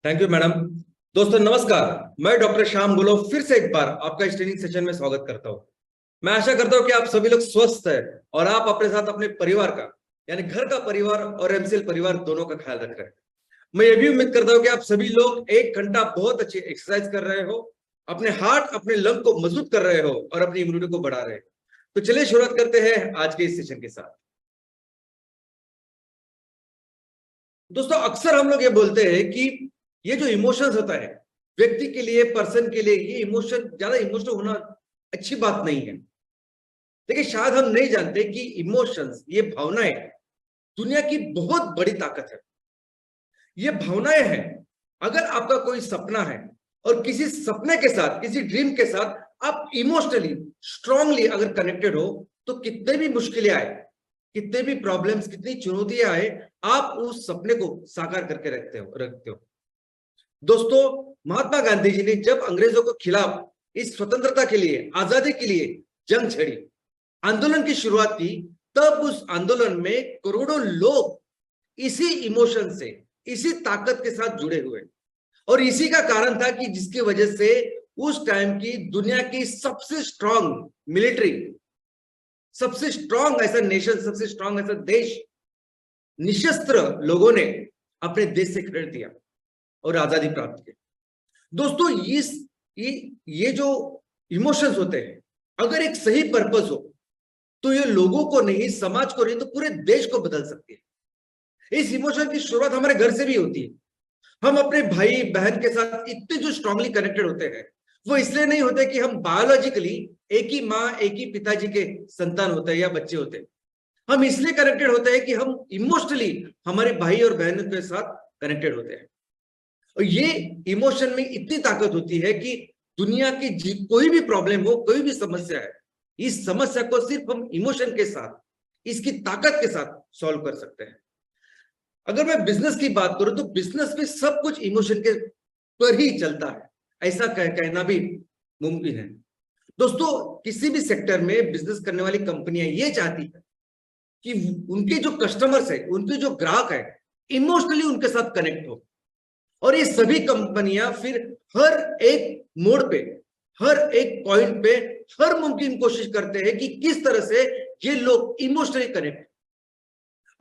Thank you madam. दोस्तों नमस्कार। मैं डॉक्टर श्याम गुलो फिर से एक बार आपका इस ट्रेनिंग सेशन में स्वागत करता हूं। मैं आशा करता हूं कि आप सभी लोग स्वस्थ हैं और आप अपने साथ अपने परिवार का यानी घर का परिवार और एमसीएल परिवार दोनों का ख्याल रख रहे हैं। मैं ये भी उम्मीद करता हूं कि आप सभी लोग 1 घंटा बहुत अच्छी एक्सरसाइज कर रहे हो, अपने हार्ट अपने लंग को मजबूत कर रहे हो और अपनी इम्यूनिटी को बढ़ा रहे हो। तो चलिए शुरुआत करते हैं आज के इस सेशन के साथ। दोस्तों अक्सर हम लोग ये बोलते हैं कि ये जो इमोशंस होता है व्यक्ति के लिए, पर्सन के लिए, ये इमोशन ज्यादा इमोशनल होना अच्छी बात नहीं है। देखिए शायद हम नहीं जानते कि इमोशंस, ये भावनाएं दुनिया की बहुत बड़ी ताकत है। ये भावनाएं हैं। अगर आपका कोई सपना है और किसी सपने के साथ, किसी ड्रीम के साथ आप इमोशनली स्ट्रांगली अगर कनेक्टेड हो, तो कितने भी मुश्किलें आए, कितने भी प्रॉब्लम्स, कितनी चुनौतियां आए, आप उस सपने को साकार करके रखते हो। दोस्तों महात्मा गांधी जी ने जब अंग्रेजों के खिलाफ इस स्वतंत्रता के लिए, आजादी के लिए जंग छेड़ी, आंदोलन की शुरुआत की, तब उस आंदोलन में करोड़ों लोग इसी इमोशन से, इसी ताकत के साथ जुड़े हुए। और इसी का कारण था कि जिसकी वजह से उस टाइम की दुनिया की सबसे स्ट्रांग मिलिट्री, सबसे स्ट्रांग ऐसा नेशन, सबसे स्ट्रांग ऐसा देश, निशस्त्र लोगों ने अपने देश से खरीद दिया और आजादी प्राप्त की। दोस्तों ये जो इमोशंस होते हैं, अगर एक सही पर्पस हो तो ये लोगों को नहीं, समाज को नहीं, तो पूरे देश को बदल सकती है। इस इमोशन की शुरुआत हमारे घर से भी होती है। हम अपने भाई बहन के साथ इतने जो स्ट्रांगली कनेक्टेड होते हैं, वो इसलिए नहीं होते कि हम बायोलॉजिकली एक ही माँ, एक ही पिताजी के संतान होते हैं या बच्चे होते हैं। हम इसलिए कनेक्टेड होते हैं कि हम इमोशनली हमारे भाई और बहनों के साथ कनेक्टेड होते हैं। और ये इमोशन में इतनी ताकत होती है कि दुनिया की कोई भी प्रॉब्लम हो, कोई भी समस्या है, इस समस्या को सिर्फ हम इमोशन के साथ, इसकी ताकत के साथ सॉल्व कर सकते हैं। अगर मैं बिजनेस की बात करूं तो बिजनेस में सब कुछ इमोशन के पर ही चलता है, ऐसा कहना भी मुमकिन है। दोस्तों किसी भी सेक्टर में बिजनेस करने वाली कंपनियां ये चाहती है कि उनके जो कस्टमर्स है, उनके जो ग्राहक है, इमोशनली उनके साथ कनेक्ट हो। और ये सभी कंपनियां फिर हर एक मोड़ पे, हर एक पॉइंट पे हर मुमकिन कोशिश करते हैं कि किस तरह से ये लोग इमोशनली कनेक्ट।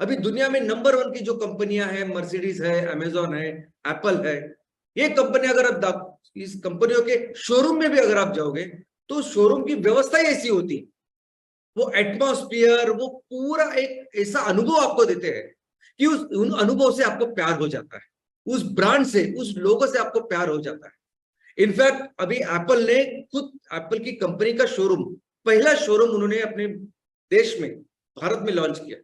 अभी दुनिया में नंबर 1 की जो कंपनियां हैं, मर्सिडीज है, अमेजॉन है, एप्पल है, ये कंपनी, अगर आप इस कंपनियों के शोरूम में भी अगर आप जाओगे तो शोरूम की व्यवस्था ही ऐसी होती, वो एटमॉस्फियर, वो पूरा एक ऐसा अनुभव आपको देते हैं कि उन अनुभव से आपको प्यार हो जाता है, उस ब्रांड से, उस लोगों से आपको प्यार हो जाता है। इनफैक्ट अभी एप्पल ने खुद, एप्पल की कंपनी का शोरूम, पहला शोरूम उन्होंने अपने देश में, भारत में लॉन्च किया,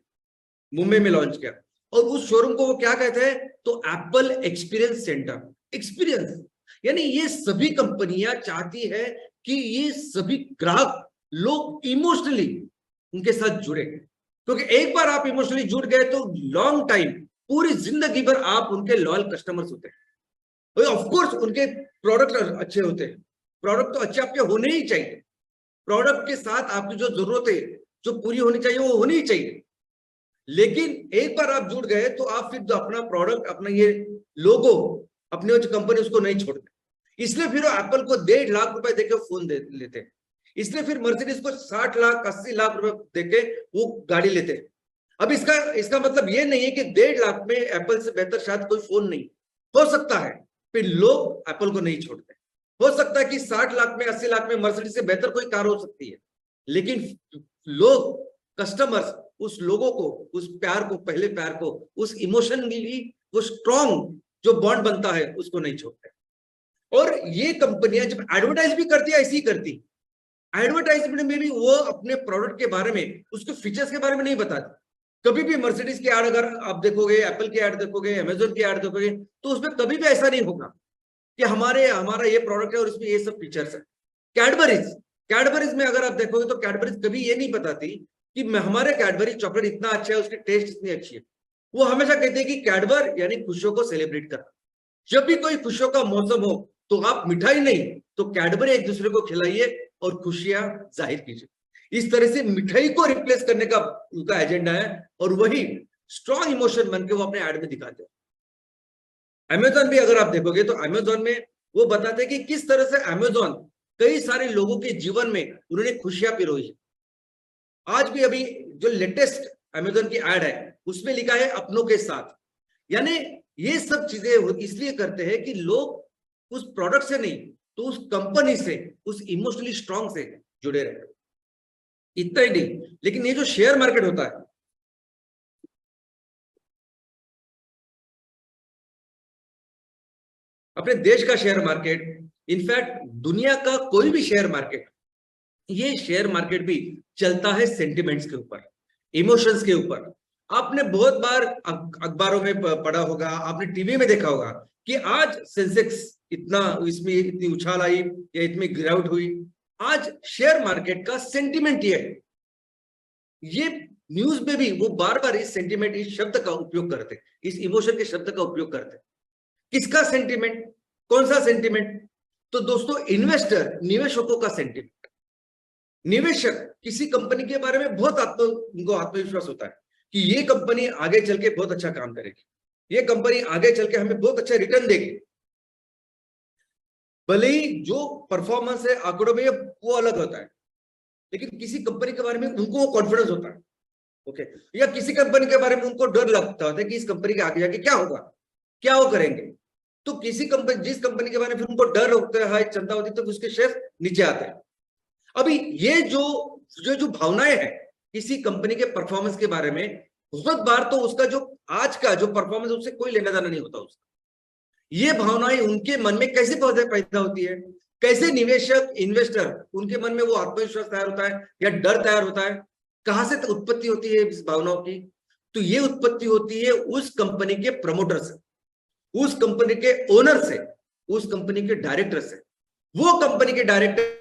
मुंबई में लॉन्च किया। और उस शोरूम को वो क्या कहते हैं, तो एप्पल एक्सपीरियंस सेंटर। एक्सपीरियंस यानी ये सभी कंपनियां चाहती है कि ये सभी ग्राहक लोग इमोशनली उनके साथ जुड़े, क्योंकि एक बार आप इमोशनली जुड़ गए तो लॉन्ग टाइम, पूरी जिंदगी भर आप उनके लॉयल कस्टमर्स होते हैं। ऑफ कोर्स उनके प्रोडक्ट अच्छे होते हैं, प्रोडक्ट तो अच्छे आपके होने ही चाहिए, प्रोडक्ट के साथ आपकी जो जरूरत है, जो पूरी होनी चाहिए, वो होनी ही चाहिए। लेकिन एक बार आप जुड़ गए तो आप फिर अपना प्रोडक्ट, अपना ये लोगो, अपने जो कंपनी, उसको नहीं छोड़ते। इसलिए फिर एप्पल को 1.5 लाख रुपए देके फोन लेते हैं। इसलिए फिर मर्सिडीज को 60 लाख 80 लाख रुपए देके वो गाड़ी लेते हैं। अब इसका मतलब ये नहीं है कि 1.5 लाख में एप्पल से बेहतर शायद कोई फोन नहीं हो सकता है, फिर लोग एप्पल को नहीं छोड़ते। हो सकता है कि 60 लाख में, 80 लाख में मर्सिडीज से बेहतर कोई कार हो सकती है, लेकिन लोग, कस्टमर्स, उस लोगों को, उस प्यार को, पहले प्यार को, उस इमोशनली वो स्ट्रॉन्ग जो बॉन्ड बनता है, उसको नहीं छोड़ते। और ये कंपनियां जब एडवर्टाइज भी करती है, ऐसी करती, एडवर्टाइजमेंट में भी वो अपने प्रोडक्ट के बारे में, उसके फीचर्स के बारे में नहीं बताती। कभी भी मर्सिडीज की एड अगर आप देखोगे, एप्पल की एड देखोगे, अमेजोन की एड देखोगे, तो उसमें कभी भी ऐसा नहीं होगा कि हमारा ये प्रोडक्ट है और इसमें ये सब फीचर्स है। कैडबरीज में अगर आप देखोगे तो कैडबरीज कभी ये नहीं बताती कि हमारे कैडबरी चॉकलेट इतना अच्छा है, उसकी टेस्ट इतनी अच्छी है। वो हमेशा कहते हैं कि कैडबर यानी खुशियों को सेलिब्रेट करना। जब भी कोई खुशियों का मौसम हो तो आप मिठाई नहीं तो कैडबरी एक दूसरे को खिलाइए और खुशियां जाहिर कीजिए। इस तरह से मिठाई को रिप्लेस करने का उनका एजेंडा है, और वही स्ट्रॉन्ग इमोशन बन के वो अपने एड में दिखाते हैं। अमेजॉन भी अगर आप देखोगे तो अमेजॉन में वो बताते हैं कि किस तरह से अमेजॉन कई सारे लोगों के जीवन में उन्होंने खुशियां पिरोई। आज भी अभी जो लेटेस्ट अमेजॉन की एड है उसमें लिखा है अपनों के साथ। यानी ये सब चीजें इसलिए करते हैं कि लोग उस प्रोडक्ट से नहीं तो उस कंपनी से, उस इमोशनली स्ट्रांग से जुड़े रहे। इतना ही नहीं, लेकिन ये जो शेयर मार्केट होता है, अपने देश का शेयर मार्केट, इनफैक्ट दुनिया का कोई भी शेयर मार्केट, ये शेयर मार्केट भी चलता है सेंटिमेंट्स के ऊपर, इमोशंस के ऊपर। आपने बहुत बार अखबारों में पढ़ा होगा, आपने टीवी में देखा होगा कि आज सेंसेक्स इतना, इसमें इतनी उछाल आई या इतनी गिरावट हुई। आज शेयर मार्केट का सेंटिमेंट ये है। ये न्यूज में भी वो बार बार इस सेंटिमेंट, इस शब्द का उपयोग करते, इस इमोशन के शब्द का उपयोग करते। किसका सेंटिमेंट? कौन सा सेंटिमेंट? तो दोस्तों इन्वेस्टर, निवेशकों का सेंटिमेंट। निवेशक किसी कंपनी के बारे में बहुत उनको आत्मविश्वास होता है कि ये कंपनी आगे चल के बहुत अच्छा काम करेगी, ये कंपनी आगे चल के हमें बहुत अच्छा रिटर्न देगी। भले ही जो परफॉर्मेंस है आंकड़ों में वो अलग होता है, लेकिन किसी कंपनी के बारे में उनको वो कॉन्फिडेंस होता है। ओके, या किसी कंपनी के बारे में उनको डर लगता होता है कि इस कंपनी के आगे जाके क्या होगा, क्या वो करेंगे। तो किसी कंपनी, जिस कंपनी के बारे में उनको डर होता है, चिंता होती है, तो उसके शेयर नीचे आते हैं। अभी ये जो भावनाएं हैं किसी कंपनी के परफॉर्मेंस के बारे में, बहुत बार तो उसका जो आज का जो परफॉर्मेंस उससे कोई लेना देना नहीं होता उसका। ये भावनाएं उनके मन में कैसे पैदा होती है, कैसे निवेशक, इन्वेस्टर, उनके मन में वो आत्मविश्वास तैयार होता है या डर तैयार होता है, कहां से उत्पत्ति होती है इस भावनाओं की? तो ये उत्पत्ति होती है उस कंपनी के प्रमोटर से, उस कंपनी के ओनर से, उस कंपनी के डायरेक्टर से। वो कंपनी के डायरेक्टर,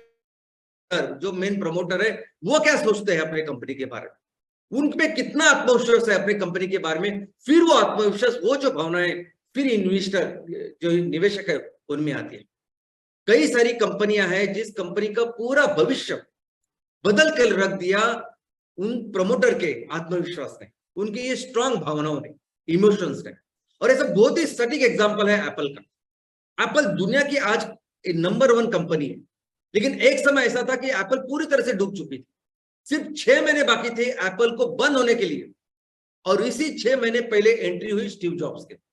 जो मेन प्रमोटर है, वो क्या सोचते हैं अपने कंपनी के बारे में, उनपे कितना आत्मविश्वास है अपने कंपनी के बारे में। फिर वो आत्मविश्वास, वो जो भावनाएं फिर इन्वेस्टर, जो निवेशक है, उनमें आती है। कई सारी कंपनियां हैं जिस कंपनी का पूरा भविष्य बदल कर रख दिया उन प्रमोटर के आत्मविश्वास ने, उनकी ये स्ट्रांग भावनाओं ने, इमोशंस ने। और ऐसा बहुत ही सटीक एग्जांपल है एप्पल का। एप्पल दुनिया की आज नंबर 1 कंपनी है, लेकिन एक समय ऐसा था कि एप्पल पूरी तरह से डूब चुकी थी। सिर्फ 6 महीने बाकी थे एप्पल को बंद होने के लिए, और इसी 6 महीने पहले एंट्री हुई स्टीव जॉब्स के।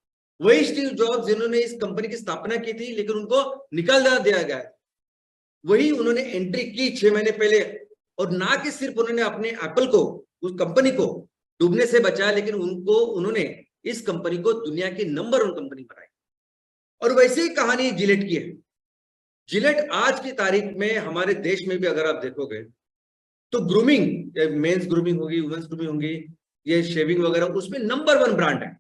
वही स्टीव जॉब्स जिन्होंने इस कंपनी की स्थापना की थी, लेकिन उनको निकाल दिया गया। वही उन्होंने एंट्री की 6 महीने पहले, और ना कि सिर्फ उन्होंने अपने एप्पल को, उस कंपनी को डूबने से बचाया, लेकिन उन्होंने इस कंपनी को दुनिया की नंबर 1 कंपनी बनाई। और वैसे ही कहानी जिलेट की है। जिलेट आज की तारीख में हमारे देश में भी अगर आप देखोगे तो ग्रूमिंग, मेंस ग्रूमिंग होगी, वुमेन्स ग्रूमिंग होगी, ये शेविंग वगैरह, उसमें नंबर 1 ब्रांड है।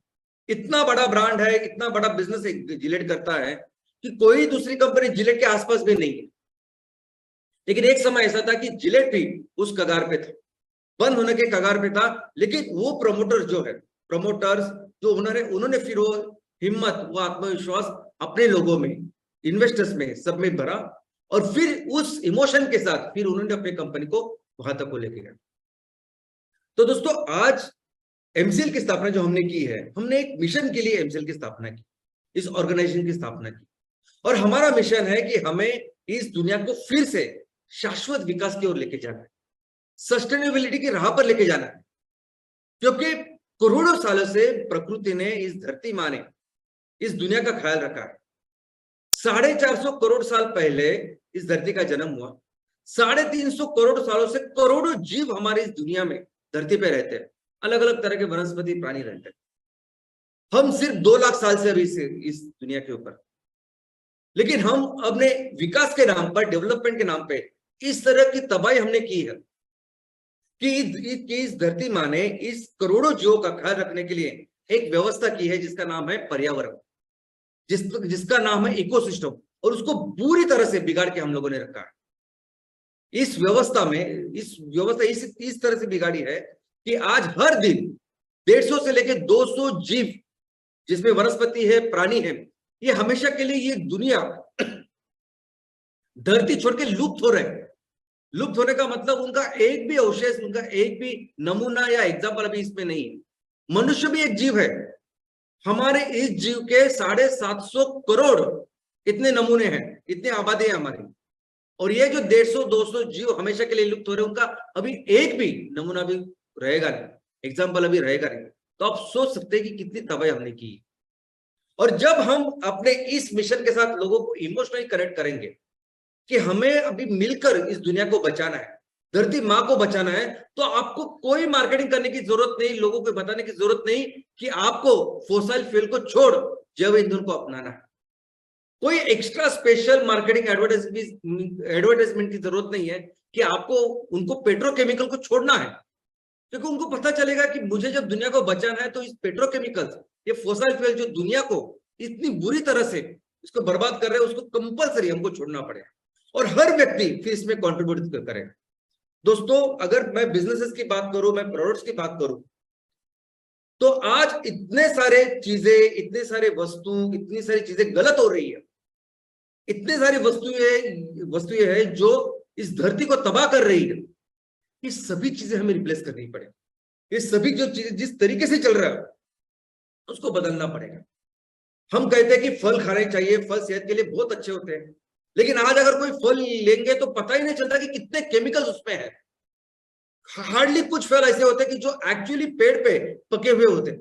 इतना बड़ा ब्रांड है, इतना बड़ा बिजनेस जिलेट करता है कि कोई दूसरी कंपनी जिलेट के आसपास भी नहीं है। लेकिन एक समय ऐसा था कि जिलेट भी उस कगार पे था, बंद होने के कगार पे था। लेकिन वो प्रमोटर्स जो ओनर है, उन्होंने फिर वो हिम्मत, वो आत्मविश्वास अपने लोगों में, इन्वेस्टर्स में, सब में भरा, और फिर उस इमोशन के साथ फिर उन्होंने अपनी कंपनी को वहां तक को लेके गया। तो दोस्तों आज एमसीएल की स्थापना जो हमने की है, हमने एक मिशन के लिए एमसीएल की स्थापना की, इस ऑर्गेनाइजेशन की स्थापना की। और हमारा मिशन है कि हमें इस दुनिया को फिर से शाश्वत विकास की ओर लेके जाना है, सस्टेनेबिलिटी की राह पर लेके जाना है। क्योंकि करोड़ों सालों से प्रकृति ने, इस धरती माँ ने इस दुनिया का ख्याल रखा है। 450 करोड़ साल पहले इस धरती का जन्म हुआ। 350 करोड़ सालों से करोड़ों जीव हमारे इस दुनिया में, धरती पे रहते हैं। अलग अलग तरह के वनस्पति, प्राणी रहते हैं। हम सिर्फ 2 लाख साल से अभी इस दुनिया के ऊपर, लेकिन हम अपने विकास के नाम पर, डेवलपमेंट के नाम पे इस तरह की तबाही हमने की है कि इस धरती माँ ने इस करोड़ों जीवों का ख्याल रखने के लिए एक व्यवस्था की है जिसका नाम है पर्यावरण, जिसका नाम है इकोसिस्टम, और उसको पूरी तरह से बिगाड़ के हम लोगों ने रखा है। इस व्यवस्था इस तरह से बिगाड़ी है कि आज हर दिन 150 से लेकर 200 जीव, जिसमें वनस्पति है, प्राणी है, ये हमेशा के लिए ये दुनिया धरती छोड़ के लुप्त हो रहे हैं। लुप्त होने का मतलब उनका एक भी अवशेष, उनका एक भी नमूना या एग्जाम्पल अभी इसमें नहीं है। मनुष्य भी एक जीव है, हमारे इस जीव के 750 करोड़ इतने नमूने हैं, इतनी आबादी है हमारी, और ये जो 150-200 जीव हमेशा के लिए लुप्त हो रहे हैं, उनका अभी एक भी नमूना भी रहेगा नहीं, एग्जाम्पल अभी रहेगा नहीं। तो आप सोच सकते हैं कि कितनी तबाही हमने की। और जब हम अपने इस मिशन के साथ लोगों को इमोशनली कनेक्ट करेंगे कि हमें अभी मिलकर इस दुनिया को बचाना है, धरती माँ को बचाना है, तो आपको कोई मार्केटिंग करने की जरूरत नहीं, लोगों को बताने की जरूरत नहीं कि आपको फॉसिल फ्यूल को छोड़ जैव ईंधन को अपनाना है। कोई एक्स्ट्रा स्पेशल मार्केटिंग एडवर्टाइजमेंट की जरूरत नहीं है कि आपको उनको पेट्रोकेमिकल को छोड़ना है, क्योंकि उनको पता चलेगा कि मुझे जब दुनिया को बचाना है तो इस पेट्रोकेमिकल्स, ये फॉसिल फ्यूल जो दुनिया को इतनी बुरी तरह से इसको बर्बाद कर रहे हैं, उसको कंपलसरी हमको छोड़ना पड़ेगा, और हर व्यक्ति फिर इसमें कॉन्ट्रीब्यूट करेगा। दोस्तों, अगर मैं बिजनेसेस की बात करूं, मैं प्रोडक्ट्स की बात करूं, तो आज इतने सारे चीजें, इतने सारे वस्तु, इतनी सारी चीजें गलत हो रही है, इतने सारी वस्तुएं हैं जो इस धरती को तबाह कर रही है। ये सभी चीजें हमें रिप्लेस करनी पड़ेगी। ये सभी जो चीजें जिस तरीके से चल रहा है उसको बदलना पड़ेगा। हम कहते हैं कि फल खाने चाहिए, फल सेहत के लिए बहुत अच्छे होते हैं, लेकिन आज अगर कोई फल लेंगे तो पता ही नहीं चलता कि कितने केमिकल्स उसमें है। हार्डली कुछ फल ऐसे होते हैं कि जो एक्चुअली पेड़ पे पके हुए होते हैं,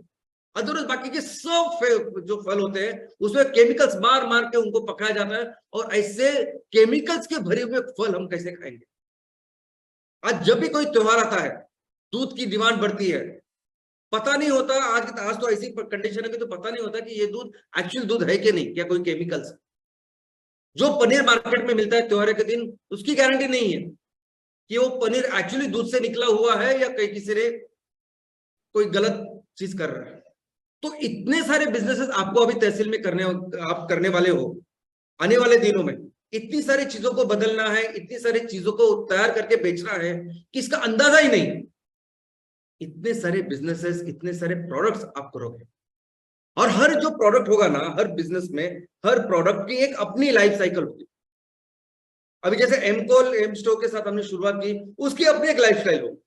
अदरवाइज बाकी के सब जो फल होते हैं उसमें केमिकल्स मार मार के उनको पकाया जाता है, और ऐसे केमिकल्स के भरे हुए फल हम कैसे खाएंगे। आज जब भी कोई त्योहार आता है, दूध की डिमांड बढ़ती है, पता नहीं होता, आज तो ऐसी कंडीशन है कि तो पता नहीं होता कि ये दूध एक्चुअल दूध है कि नहीं, क्या कोई केमिकल्स। जो पनीर मार्केट में मिलता है त्योहार के दिन, उसकी गारंटी नहीं है कि वो पनीर एक्चुअली दूध से निकला हुआ है या कहीं किसी ने कोई गलत चीज कर रहा है। तो इतने सारे बिजनेसेस आपको अभी तहसील में आप करने वाले हो आने वाले दिनों में। इतनी सारी चीजों को बदलना है, इतनी सारी चीजों को तैयार करके बेचना है कि इसका अंदाजा ही नहीं। इतने सारे बिजनेसेस, इतने सारे प्रोडक्ट्स आप करोगे, और हर जो प्रोडक्ट होगा ना, हर बिजनेस में हर प्रोडक्ट की एक अपनी लाइफ साइकिल होगी। अभी जैसे एमकोल एम स्टोव के साथ हमने शुरुआत की, उसकी अपनी एक लाइफ स्टाइल होगी।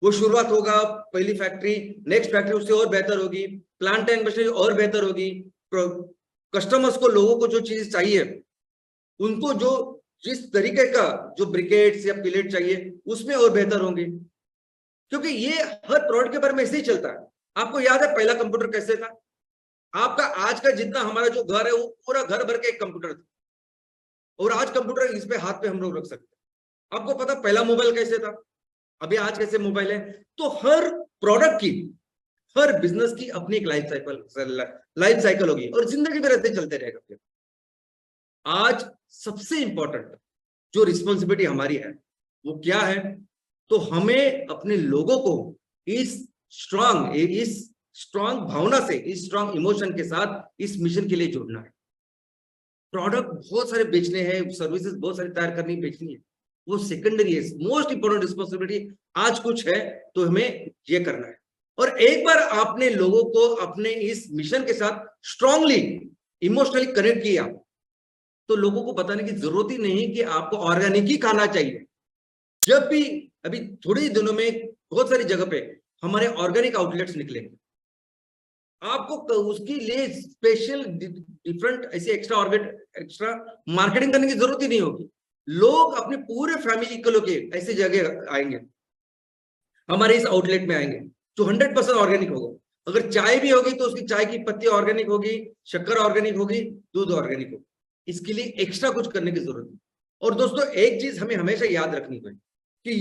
वो शुरुआत होगा पहली फैक्ट्री, नेक्स्ट फैक्ट्री उससे और बेहतर होगी, प्लांट एंड मशीनरी और बेहतर होगी, कस्टमर्स को, लोगों को जो चीज चाहिए, उनको जो जिस तरीके का जो ब्रिकेट्स या पिलेट चाहिए उसमें और बेहतर होंगे, क्योंकि ये हर प्रोडक्ट के बारे में ऐसे ही चलता है। आपको याद है पहला कंप्यूटर कैसे था? आपका आज का जितना हमारा जो घर है वो पूरा घर भर के एक कंप्यूटर था, और आज कंप्यूटर इस पे हाथ पे हम लोग रख सकते हैं। आपको पता पहला मोबाइल कैसे था, अभी आज कैसे मोबाइल है? तो हर प्रोडक्ट की, हर बिजनेस की अपनी एक लाइफ साइकिल होगी, और जिंदगी में रहते चलते रहेगा। फिर आज सबसे इंपॉर्टेंट जो रिस्पॉन्सिबिलिटी हमारी है वो क्या है? तो हमें अपने लोगों को इस स्ट्रांग भावना से, इस स्ट्रांग इमोशन के साथ इस मिशन के लिए जोड़ना है। प्रोडक्ट बहुत सारे बेचने हैं, सर्विसेज बहुत सारी तैयार करनी बेचनी है, वो सेकेंडरी है। मोस्ट इंपॉर्टेंट रिस्पॉन्सिबिलिटी आज कुछ है तो हमें ये करना है। और एक बार आपने लोगों को अपने इस मिशन के साथ स्ट्रांगली इमोशनली कनेक्ट किया, तो लोगों को बताने की जरूरत ही नहीं कि आपको ऑर्गेनिक ही खाना चाहिए। जब भी अभी थोड़े ही दिनों में बहुत सारी जगह पे हमारे ऑर्गेनिक आउटलेट्स निकलेंगे, आपको उसके लिए स्पेशल डिफरेंट ऐसे एक्स्ट्रा मार्केटिंग करने की जरूरत ही नहीं होगी। लोग अपने पूरे फैमिली को लेके ऐसे जगह आएंगे, हमारे इस आउटलेट में आएंगे जो 100% ऑर्गेनिक होगा। अगर चाय भी होगी तो उसकी चाय की पत्ती ऑर्गेनिक होगी, शक्कर ऑर्गेनिक होगी, दूध ऑर्गेनिक होगी। इसके लिए एक्स्ट्रा कुछ करने की जरूरत नहीं। और दोस्तों, एक चीज हमें हमेशा याद रखनी पड़ेगी कि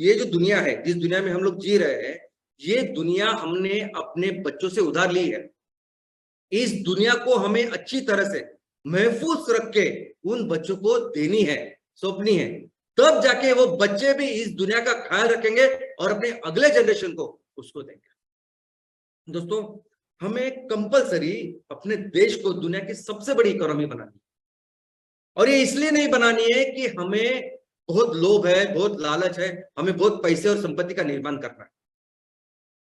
ये जो दुनिया है, जिस दुनिया में हम लोग जी रहे हैं, ये दुनिया हमने अपने बच्चों से उधार ली है। इस दुनिया को हमें अच्छी तरह से महफूज रख के उन बच्चों को देनी है, सौंपनी है, तब जाके वो बच्चे भी इस दुनिया का ख्याल रखेंगे और अपने अगले जनरेशन को उसको देंगे। दोस्तों, हमें कंपलसरी अपने देश को दुनिया की सबसे बड़ी इकोनॉमी बनानी है, और ये इसलिए नहीं बनानी है कि हमें बहुत लोभ है, बहुत लालच है, हमें बहुत पैसे और संपत्ति का निर्माण करना है।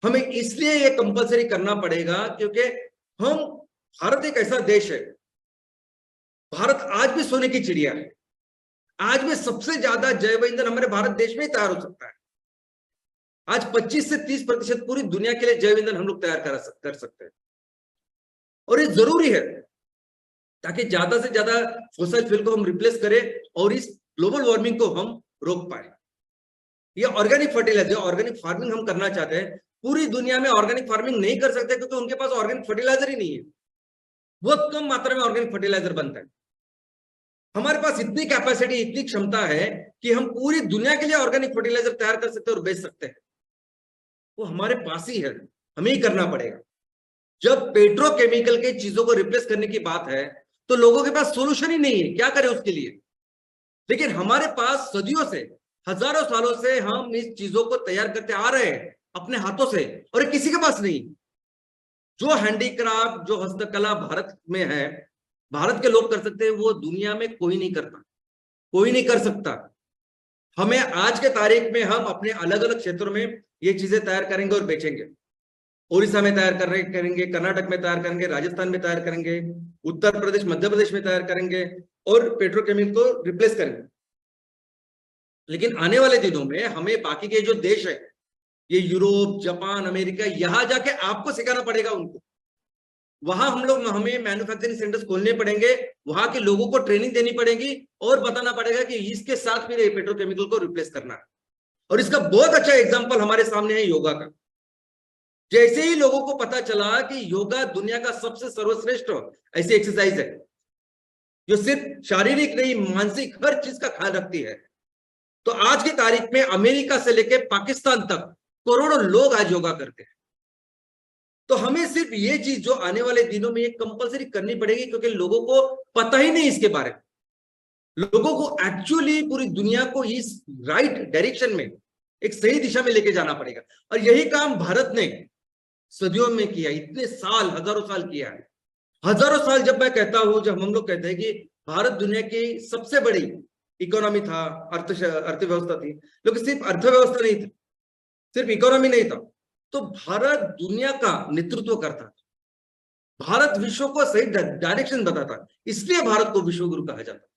हमें इसलिए ये कंपलसरी करना पड़ेगा क्योंकि हम, भारत एक ऐसा देश है, भारत आज भी सोने की चिड़िया है। आज में सबसे ज्यादा जैव ईंधन हमारे भारत देश में ही तैयार हो सकता है। आज 25 से 30% पूरी दुनिया के लिए जैव ईंधन हम लोग तैयार कर सकते हैं। और ये जरूरी है ताकि ज्यादा से ज्यादा फॉसिल फ्यूल को हम रिप्लेस करें और इस ग्लोबल वार्मिंग को हम रोक पाए। ये ऑर्गेनिक फर्टिलाइजर, ऑर्गेनिक फार्मिंग हम करना चाहते हैं। पूरी दुनिया में ऑर्गेनिक फार्मिंग नहीं कर सकते क्योंकि उनके पास ऑर्गेनिक फर्टिलाइजर ही नहीं है। बहुत कम मात्रा में ऑर्गेनिक फर्टिलाइजर बनता है। हमारे पास इतनी कैपेसिटी, इतनी क्षमता है कि हम पूरी दुनिया के लिए ऑर्गेनिक फर्टिलाइजर तैयार कर सकते हैं और बेच सकते हैं। वो हमारे पास ही है, हमें ही करना पड़ेगा। जब पेट्रोकेमिकल के चीजों को रिप्लेस करने की बात है तो लोगों के पास सोल्यूशन ही नहीं है, क्या करें उसके लिए। लेकिन हमारे पास सदियों से, हजारों सालों से हम इस चीजों को तैयार करते आ रहे हैं अपने हाथों से, और ये किसी के पास नहीं। जो हैंडीक्राफ्ट, जो हस्तकला भारत में है, भारत के लोग कर सकते हैं, वो दुनिया में कोई नहीं करता, कोई नहीं कर सकता। हमें आज के तारीख में हम अपने अलग अलग क्षेत्रों में ये चीजें तैयार करेंगे और बेचेंगे। उड़ीसा में तैयार करेंगे, कर्नाटक में तैयार करेंगे, राजस्थान में तैयार करेंगे, उत्तर प्रदेश, मध्य प्रदेश में तैयार करेंगे और पेट्रोकेमिकल को रिप्लेस करेंगे। लेकिन आने वाले दिनों में हमें बाकी के जो देश है, ये यूरोप, जापान, अमेरिका, यहां जाके आपको सिखाना पड़ेगा उनको। वहां हमें मैन्युफैक्चरिंग सेंटर्स खोलने पड़ेंगे, वहां के लोगों को ट्रेनिंग देनी पड़ेगी और बताना पड़ेगा कि इसके साथ फिर पेट्रोकेमिकल को रिप्लेस करना है। और इसका बहुत अच्छा एग्जांपल हमारे सामने है योगा का। जैसे ही लोगों को पता चला कि योगा दुनिया का सबसे सर्वश्रेष्ठ ऐसी एक्सरसाइज है जो सिर्फ शारीरिक नहीं, मानसिक हर चीज का ख्याल रखती है, तो आज की तारीख में अमेरिका से लेकर पाकिस्तान तक करोड़ों लोग आज योगा करते हैं। तो हमें सिर्फ ये चीज जो आने वाले दिनों में ये कंपलसरी करनी पड़ेगी, क्योंकि लोगों को पता ही नहीं इसके बारे में। लोगों को एक्चुअली पूरी दुनिया को इस राइट डायरेक्शन में, एक सही दिशा में लेके जाना पड़ेगा। और यही काम भारत ने सदियों में किया, इतने साल, हजारों साल किया है। हजारों साल जब मैं कहता हूं, जब हम लोग कहते हैं कि भारत दुनिया की सबसे बड़ी इकोनॉमी था, अर्थव्यवस्था थी, लेकिन सिर्फ अर्थव्यवस्था नहीं था, सिर्फ इकोनॉमी नहीं था, तो भारत दुनिया का नेतृत्व करता था। भारत विश्व को सही डायरेक्शन बताता, इसलिए भारत को विश्व गुरु कहा जाता।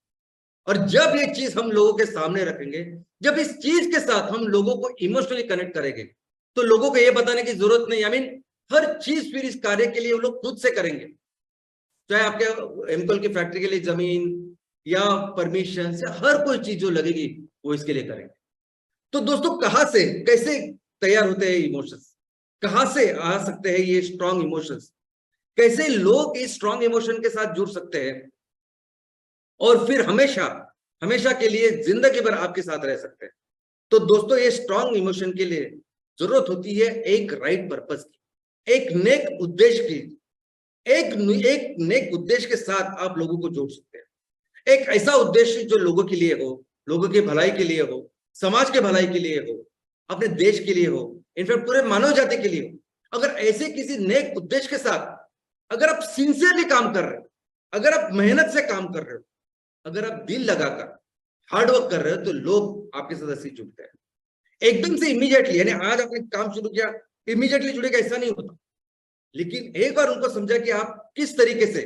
और जब ये चीज हम लोगों के सामने रखेंगे, जब इस चीज के साथ हम लोगों को इमोशनली कनेक्ट करेंगे, तो लोगों को ये बताने की जरूरत नहीं। आई मीन हर चीज फिर इस कार्य के लिए वो लोग खुद से करेंगे। चाहे आपके एमकल की फैक्ट्री के लिए जमीन या परमिशन से हर कोई चीज जो लगेगी वो इसके लिए करेंगे। तो दोस्तों, कहां से, कैसे तैयार होते हैं इमोशंस, कहां से आ सकते हैं ये स्ट्रॉन्ग इमोशंस, कैसे लोग इस स्ट्रॉन्ग इमोशन के साथ जुड़ सकते हैं और फिर हमेशा हमेशा के लिए जिंदगी भर आपके साथ रह सकते हैं। तो दोस्तों, ये स्ट्रॉन्ग इमोशन के लिए जरूरत होती है एक राइट पर्पस की, एक नेक उद्देश्य की। एक नेक उद्देश्य के साथ आप लोगों को जोड़ सकते हैं। एक ऐसा उद्देश्य जो लोगों के लिए हो, लोगों की भलाई के लिए हो, समाज के भलाई के लिए हो, अपने देश के लिए हो, इनफैक्ट पूरे मानव जाति के लिए हो। अगर ऐसे किसी नेक उद्देश्य के साथ अगर आप सिंसियरली काम कर रहे हो, अगर आप मेहनत से काम कर रहे हो, अगर आप दिल लगाकर हार्डवर्क कर रहे हो, तो लोग आपके साथ ऐसे जुड़ते हैं। एकदम से इमीडिएटली, यानी आज आपने काम शुरू किया, इमीडिएटली जुड़ेगा ऐसा नहीं होता। लेकिन एक बार उनको समझा कि आप किस तरीके से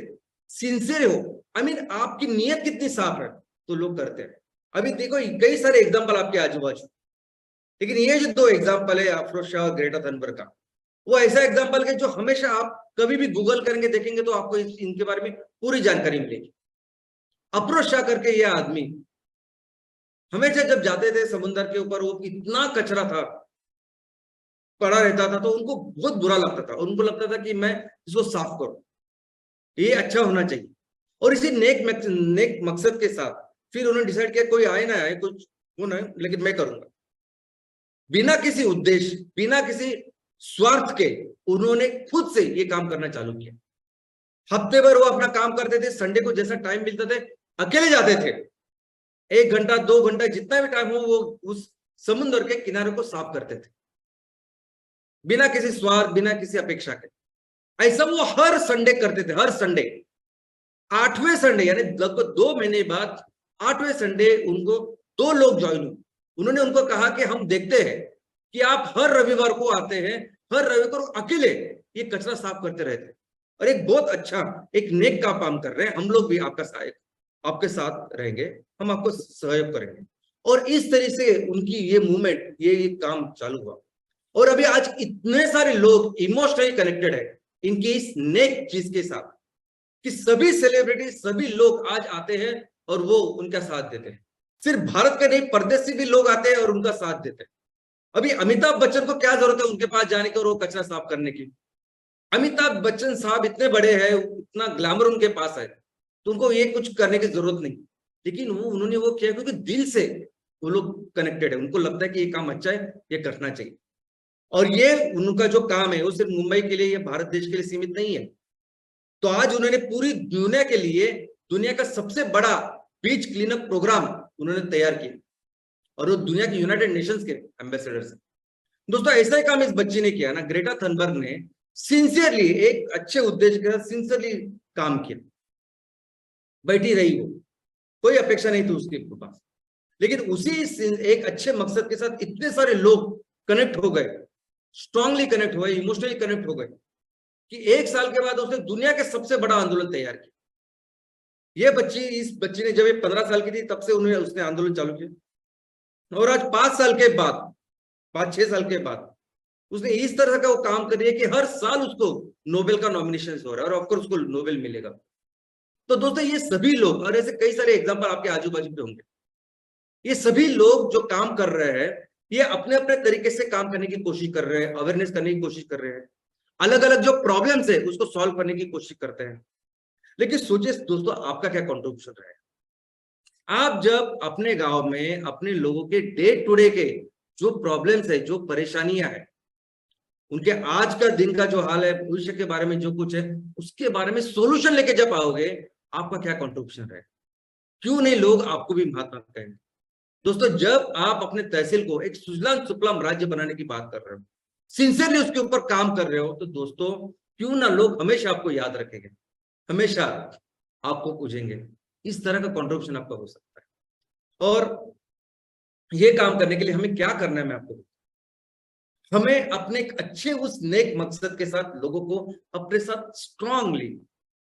सिंसियर हो, आई मीन आपकी नीयत कितनी साफ है, तो लोग करते हैं। अभी देखो, कई सारे एग्जांपल आपके आजू बाजू, लेकिन ये जो दो एग्जांपल है अफरोज शाह और ग्रेटा थनबर्ग का, वो ऐसा एग्जांपल है जो हमेशा आप कभी भी गूगल करेंगे, देखेंगे तो आपको इनके बारे में पूरी जानकारी मिलेगी। अफरोज शाह करके ये आदमी हमेशा जब जाते थे समुद्र के ऊपर, वो इतना कचरा था, पड़ा रहता था, तो उनको बहुत बुरा लगता था। उनको लगता था कि मैं इसको साफ करूं, ये अच्छा होना चाहिए। और इसी नेक मकसद के साथ फिर उन्होंने डिसाइड किया, कोई आए ना आए, कुछ हो ना, लेकिन मैं करूंगा। बिना किसी उद्देश्य, बिना किसी स्वार्थ के उन्होंने खुद से ये काम करना चालू किया। हफ्ते भर वो अपना काम करते थे, संडे को जैसा टाइम मिलता थे अकेले जाते थे, 1 घंटा 2 घंटा जितना भी टाइम हो, वो उस समुद्र के किनारे को साफ करते थे, बिना किसी स्वार्थ, बिना किसी अपेक्षा के। ऐसा वो हर संडे करते थे, हर संडे। 8वें संडे, यानी लगभग 2 महीने बाद 8वें संडे उनको 2 लोग ज्वाइन हुए। उन्होंने उनको कहा कि हम देखते हैं कि आप हर रविवार को आते हैं, हर रविवार को अकेले ये कचरा साफ करते रहते हैं, और एक बहुत अच्छा, एक नेक का काम कर रहे हैं। हम लोग भी आपका सहायक, आपके साथ रहेंगे, हम आपको सहयोग करेंगे। और इस तरह से उनकी ये मूवमेंट, ये काम चालू हुआ। और अभी आज इतने सारे लोग इमोशनली कनेक्टेड है इनकी इस नेक चीज के साथ, कि सभी सेलिब्रिटी, सभी लोग आज आते हैं और वो उनका साथ देते हैं। सिर्फ भारत के नहीं, परदेश से भी लोग आते हैं और उनका साथ देते हैं। अभी अमिताभ बच्चन को क्या जरूरत है उनके पास जाने की और वो कचरा साफ करने की? अमिताभ बच्चन साहब इतने बड़े हैं, इतना ग्लैमर उनके पास है, तो उनको ये कुछ करने की जरूरत नहीं। लेकिन उन्होंने वो किया क्योंकि दिल से वो लोग कनेक्टेड है, उनको लगता है कि ये काम अच्छा है, ये करना चाहिए। और ये उनका जो काम है वो सिर्फ मुंबई के लिए या भारत देश के लिए सीमित नहीं है। तो आज उन्होंने पूरी दुनिया के लिए दुनिया का सबसे बड़ा बीच क्लीनअप प्रोग्राम उन्होंने तैयार किया और वो दुनिया के यूनाइटेड नेशंस के एम्बेसडर है। दोस्तों ऐसा ही काम इस बच्ची ने किया ना, ग्रेटा थनबर्ग ने सिंसियरली एक अच्छे उद्देश्य के साथ सिंसियरली काम किया। बैठी रही वो, कोई अपेक्षा नहीं थी उसके पास, लेकिन उसी एक अच्छे मकसद के साथ इतने सारे लोग कनेक्ट हो गए, स्ट्रांगली कनेक्ट हुए, इमोशनली कनेक्ट हो गए कि 1 साल के बाद उसने दुनिया के सबसे बड़ा आंदोलन तैयार किया। इस बच्ची ने जब ये 15 साल की थी तब से उसने आंदोलन चालू किया और आज 5 साल के बाद, 5-6 साल के बाद उसने इस तरह का वो काम कर रही है कि हर साल उसको नोबेल का नॉमिनेशन हो रहा है और ऑफकोर्स उसको नोबेल मिलेगा। तो दोस्तों ये सभी लोग, और ऐसे कई सारे एग्जाम्पल आपके आजू बाजू पे होंगे, ये सभी लोग जो काम कर रहे हैं ये अपने अपने तरीके से काम करने की कोशिश कर रहे हैं, अवेयरनेस करने की कोशिश कर रहे हैं, अलग अलग जो प्रॉब्लम्स है उसको सॉल्व करने की कोशिश करते हैं। लेकिन सोचिए दोस्तों, आपका क्या कॉन्ट्रीब्यूशन रहेगा? आप जब अपने गांव में अपने लोगों के डे टू डे के जो प्रॉब्लम्स है, जो परेशानियां है, उनके आज का दिन का जो हाल है, भविष्य के बारे में जो कुछ है, उसके बारे में सॉल्यूशन लेके जब आओगे, आपका क्या कॉन्ट्रीब्यूशन रहेगा? क्यों नहीं लोग आपको भी महात्मा कहेंगे? दोस्तों जब आप अपने तहसील को एक सुजलाम सुफलाम राज्य बनाने की बात कर रहे हो, सिंसियरली उसके ऊपर काम कर रहे हो, तो दोस्तों क्यों ना लोग हमेशा आपको याद रखेंगे, हमेशा आपको पूछेंगे। इस तरह का कॉन्ट्रीब्यूशन आपका हो सकता है। और ये काम करने के लिए हमें क्या करना है, मैं आपको, हमें अपने एक अच्छे उस नेक मकसद के साथ लोगों को अपने साथ स्ट्रांगली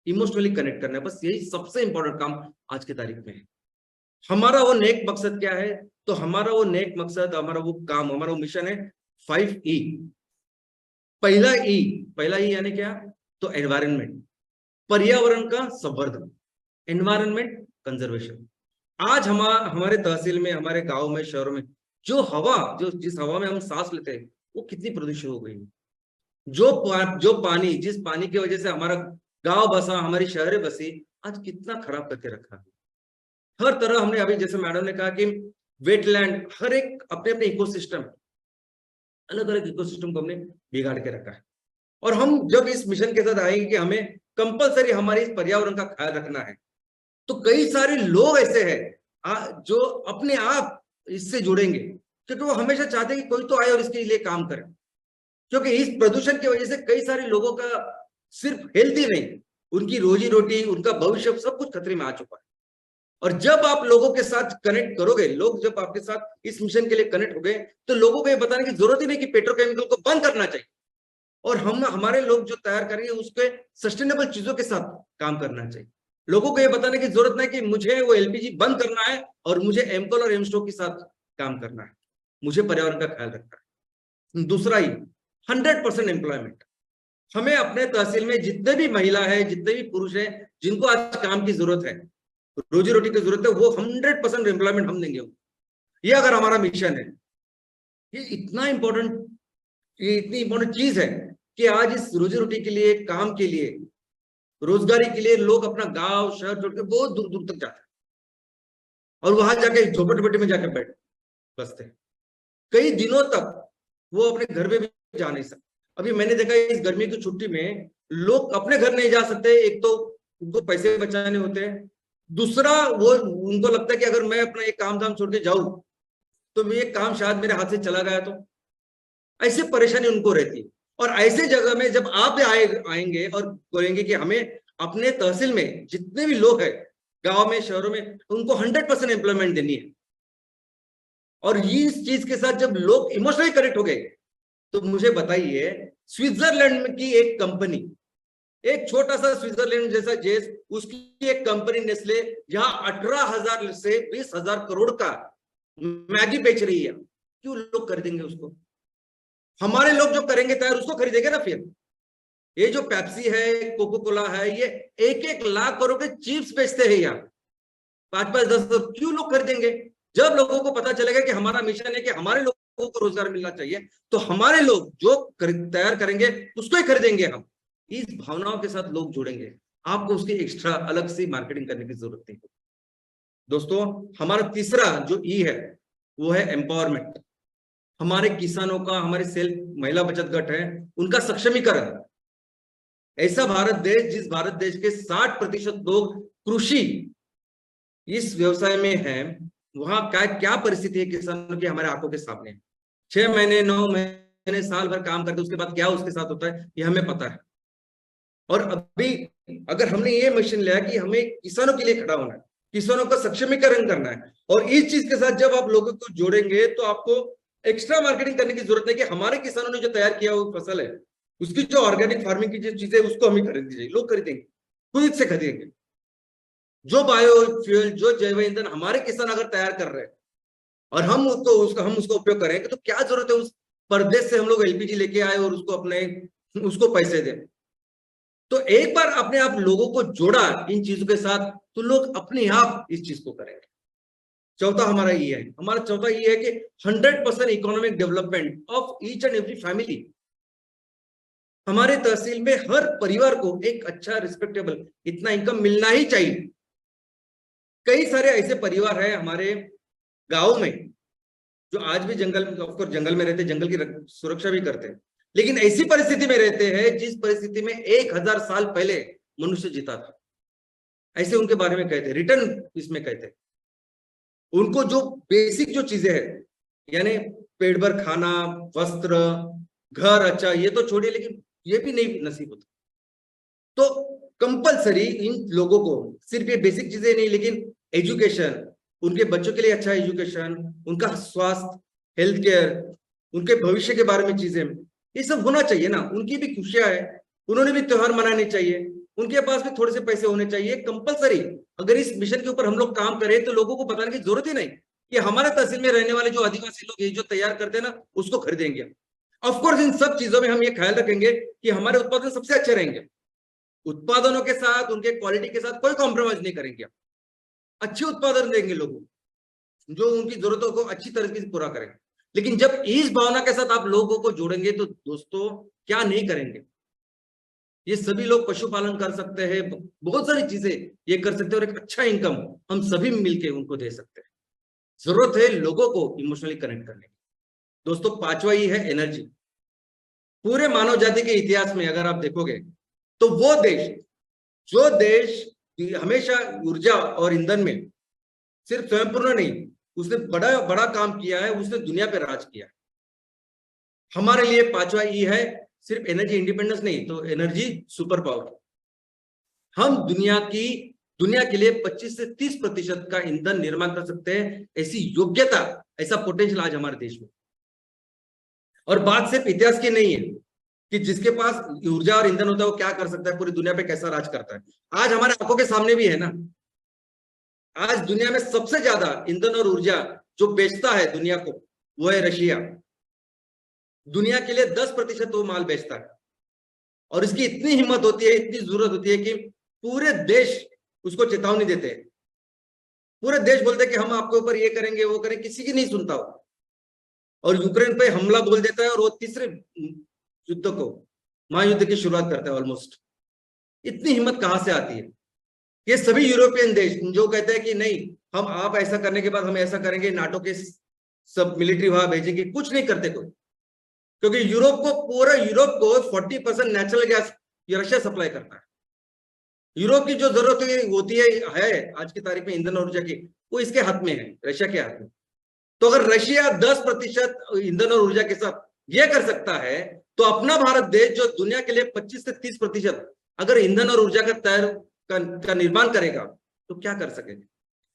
इमोशनली कनेक्ट करना है। बस यही सबसे इंपॉर्टेंट काम आज की तारीख में है। हमारा वो नेक मकसद क्या है? तो हमारा वो नेक मकसद, हमारा वो काम, हमारा वो मिशन है 5E। पहला ई यानी क्या? तो एनवायरनमेंट, पर्यावरण का संवर्धन, एनवायरनमेंट कंजर्वेशन। आज हमारे तहसील में, हमारे गांव में, शहरों में जो हवा, जिस हवा में हम सांस लेते हैं वो कितनी प्रदूषित हो गई है। जो पानी, जिस पानी की वजह से हमारा गांव बसा, हमारी शहरें बसी, आज कितना खराब करके रखा है। हर तरह हमने, अभी जैसे मैडम ने कहा कि वेटलैंड, हर एक अपने अपने इकोसिस्टम, अलग अलग इकोसिस्टम को हमने बिगाड़ के रखा है। और हम जब इस मिशन के साथ आएंगे कि हमें कंपलसरी हमारे इस पर्यावरण का ख्याल रखना है, तो कई सारे लोग ऐसे हैं जो अपने आप इससे जुड़ेंगे, क्योंकि वो हमेशा चाहते हैं कि कोई तो आए और इसके लिए काम करे। क्योंकि इस प्रदूषण की वजह से कई सारे लोगों का सिर्फ हेल्थ ही नहीं, उनकी रोजी रोटी, उनका भविष्य सब कुछ खतरे में आ चुका है। और जब आप लोगों के साथ कनेक्ट करोगे, लोग जब आपके साथ इस मिशन के लिए कनेक्ट हो गए, तो लोगों को ये बताने की जरूरत ही नहीं कि पेट्रोकेमिकल को बंद करना चाहिए, और हमारे लोग जो तैयार करेंगे उसके सस्टेनेबल चीजों के साथ काम करना चाहिए। लोगों को ये बताने की जरूरत नहीं कि मुझे वो एलपीजी बंद करना है और मुझे एमकोल और एमस्टो के साथ काम करना है, मुझे पर्यावरण का ख्याल रखना है। दूसरा ही 100% एम्प्लॉयमेंट। हमें अपने तहसील में जितने भी महिला है, जितने भी पुरुष है, जिनको आज काम की जरूरत है, रोजी रोटी की जरूरत है, वो 100% एम्प्लॉयमेंट हम देंगे। ये अगर हमारा मिशन है, ये इतना इंपॉर्टेंट, ये इतनी इंपॉर्टेंट चीज है कि आज इस रोजी रोटी के लिए, काम के लिए, रोजगारी के लिए लोग अपना गांव शहर छोड़ के बहुत दूर दूर तक जाते हैं और वहां जाके झोपड़पट्टी में जाके बसते हैं। कई दिनों तक वो अपने घर में भी जा नहीं सकते। अभी मैंने देखा इस गर्मी की छुट्टी में लोग अपने घर नहीं जा सकते। एक तो उनको पैसे बचाने होते हैं, दूसरा वो उनको लगता है कि अगर मैं अपना एक काम धाम छोड़ के जाऊं तो ये काम शायद मेरे हाथ से चला गया, तो ऐसी परेशानी उनको रहती है। और ऐसे जगह में जब आप आएंगे और बोलेंगे कि हमें अपने तहसील में जितने भी लोग हैं, गांव में, शहरों में, उनको 100% एम्प्लॉयमेंट देनी है, और इस चीज के साथ जब लोग इमोशनली कनेक्ट हो गए, तो मुझे बताइए, स्विट्जरलैंड की एक कंपनी, एक छोटा सा स्विट्जरलैंड जैसा देश, उसकी एक कंपनी नेस्ले, जहां 18,000 से 20,000 करोड़ का मैगी बेच रही है, क्यों लोग खरीदेंगे उसको? हमारे लोग जो करेंगे तैयार, उसको खरीदेंगे ना फिर। ये जो पेप्सी है, कोको कोला है, ये 1-1 लाख करोड़ के चिप्स बेचते हैं यहाँ। 5-5, 10 क्यों लोग खरीदेंगे? जब लोगों को पता चलेगा कि हमारा मिशन है कि हमारे लोगों को रोजगार मिलना चाहिए, तो हमारे लोग जो तैयार करेंगे उसको ही खरीदेंगे हम। इस भावनाओं के साथ लोग जुड़ेंगे, आपको उसकी एक्स्ट्रा अलग से मार्केटिंग करने की जरूरत नहीं। दोस्तों, हमारा तीसरा जो ई है वो है एम्पावरमेंट। हमारे किसानों का, हमारे सेल्फ महिला बचत गट है, उनका सक्षमीकरण। ऐसा भारत देश, जिस भारत देश के 60% लोग कृषि इस व्यवसाय में है, वहां क्या क्या परिस्थिति है किसानों की हमारे आंखों के सामने। 6 महीने, 9 महीने, साल भर काम करते, उसके बाद क्या उसके साथ होता है ये हमें पता है। और अभी अगर हमने ये मिशन लिया कि हमें किसानों के लिए खड़ा होना है, किसानों का सक्षमीकरण करना है, और इस चीज के साथ जब आप लोगों को जोड़ेंगे तो आपको एक्स्ट्रा मार्केटिंग करने की जरूरत है कि हमारे किसानों ने जो तैयार किया वो फसल है, उसकी जो ऑर्गेनिक फार्मिंग की जो चीजें उसको हमें खरीद दीजिए, लोग खरीदेंगे, खुद से खरीदेंगे। जो बायोफ्यूल, जो जैव ईंधन हमारे किसान अगर तैयार कर रहे हैं और हम उसका उपयोग करेंगे, तो क्या जरूरत है उस परदेश से हम लोग एलपीजी लेके आए और उसको पैसे दें। तो एक बार अपने आप लोगों को जोड़ा इन चीजों के साथ, तो लोग अपने आप इस चीज को करेंगे। चौथा हमारा ये है, हमारा चौथा ये है कि 100% economic development of each and every family. हमारे तहसील में हर परिवार को एक अच्छा रिस्पेक्टेबल इतना इनकम मिलना ही चाहिए। कई सारे ऐसे परिवार हैं हमारे गांव में जो आज भी जंगल में रहते, जंगल की सुरक्षा भी करते हैं, लेकिन ऐसी परिस्थिति में रहते हैं जिस परिस्थिति में 1000 साल पहले मनुष्य जीता था। ऐसे उनके बारे में कहते हैं, रिटर्न इसमें कहते हैं। उनको जो बेसिक जो चीजें हैं, यानी पेट भर खाना, वस्त्र, घर, अच्छा ये तो छोड़िए, लेकिन ये भी नहीं नसीब होता। तो कंपलसरी इन लोगों को सिर्फ ये बेसिक चीजें नहीं, लेकिन एजुकेशन, उनके बच्चों के लिए अच्छा एजुकेशन, उनका स्वास्थ्य, हेल्थ केयर, उनके भविष्य के बारे में चीजें, ये सब होना चाहिए ना। उनकी भी खुशियां है, उन्होंने भी त्योहार मनाने चाहिए, उनके पास भी थोड़े से पैसे होने चाहिए कंपलसरी। अगर इस मिशन के ऊपर हम लोग काम करें तो लोगों को बताने की जरूरत ही नहीं कि हमारे तहसील में रहने वाले जो आदिवासी लोग ये जो तैयार करते हैं ना, उसको खरीदेंगे। ऑफकोर्स इन सब चीजों में हम ये ख्याल रखेंगे कि हमारे उत्पादन सबसे अच्छे रहेंगे। उत्पादनों के साथ, उनके क्वालिटी के साथ कोई कॉम्प्रोमाइज नहीं करेंगे। अच्छे उत्पादन देंगे लोगों को, जो उनकी जरूरतों को अच्छी तरीके से पूरा करेंगे। लेकिन जब इस भावना के साथ आप लोगों को जोड़ेंगे तो दोस्तों क्या नहीं करेंगे। ये सभी लोग पशुपालन कर सकते हैं, बहुत सारी चीजें ये कर सकते हैं, और एक अच्छा इनकम हम सभी मिलके उनको दे सकते हैं। जरूरत है लोगों को इमोशनली कनेक्ट करने की। दोस्तों, पांचवा ही है एनर्जी। पूरे मानव जाति के इतिहास में अगर आप देखोगे तो वो देश, जो देश हमेशा ऊर्जा और ईंधन में सिर्फ स्वयंपूर्ण नहीं, उसने बड़ा बड़ा काम किया है, उसने दुनिया पे राज किया। हमारे लिए पांचवा ई है सिर्फ एनर्जी इंडिपेंडेंस नहीं, तो एनर्जी सुपर पावर। हम दुनिया के लिए 25 से 30% का ईंधन निर्माण कर सकते हैं, ऐसी योग्यता, ऐसा पोटेंशियल आज हमारे देश में। और बात सिर्फ इतिहास की नहीं है कि जिसके पास ऊर्जा और ईंधन होता है वो क्या कर सकता है, पूरी दुनिया पे कैसा राज करता है। आज हमारे आंखों के सामने भी है ना। आज दुनिया में सबसे ज्यादा ईंधन और ऊर्जा जो बेचता है दुनिया को, वो है रशिया। दुनिया के लिए 10% वो माल बेचता है, और इसकी इतनी हिम्मत होती है, इतनी जरूरत होती है कि पूरे देश उसको चेतावनी देते हैं। पूरे देश बोलते हैं कि हम आपके ऊपर ये करेंगे, वो करेंगे, किसी की नहीं सुनता वो। और यूक्रेन पे हमला बोल देता है, और वो तीसरे युद्ध को, महायुद्ध की शुरुआत करता है ऑलमोस्ट। इतनी हिम्मत कहां से आती है? ये सभी यूरोपियन देश जो कहते हैं कि नहीं, हम आप ऐसा करने के बाद हम ऐसा करेंगे, नाटो के सब मिलिट्री वहां भेजेंगे, कुछ नहीं करते कोई। क्योंकि पूरा यूरोप को 40% नेचुरल गैस ये रशिया सप्लाई करता है। यूरोप की जो जरूरत होती है आज की तारीख में ईंधन और ऊर्जा की, वो इसके हाथ में है, रशिया के हाथ में। तो अगर रशिया 10% ईंधन और ऊर्जा के साथ ये कर सकता है, तो अपना भारत देश जो दुनिया के लिए 25 से 30% अगर ईंधन और ऊर्जा का निर्माण करेगा तो क्या कर सकेगा।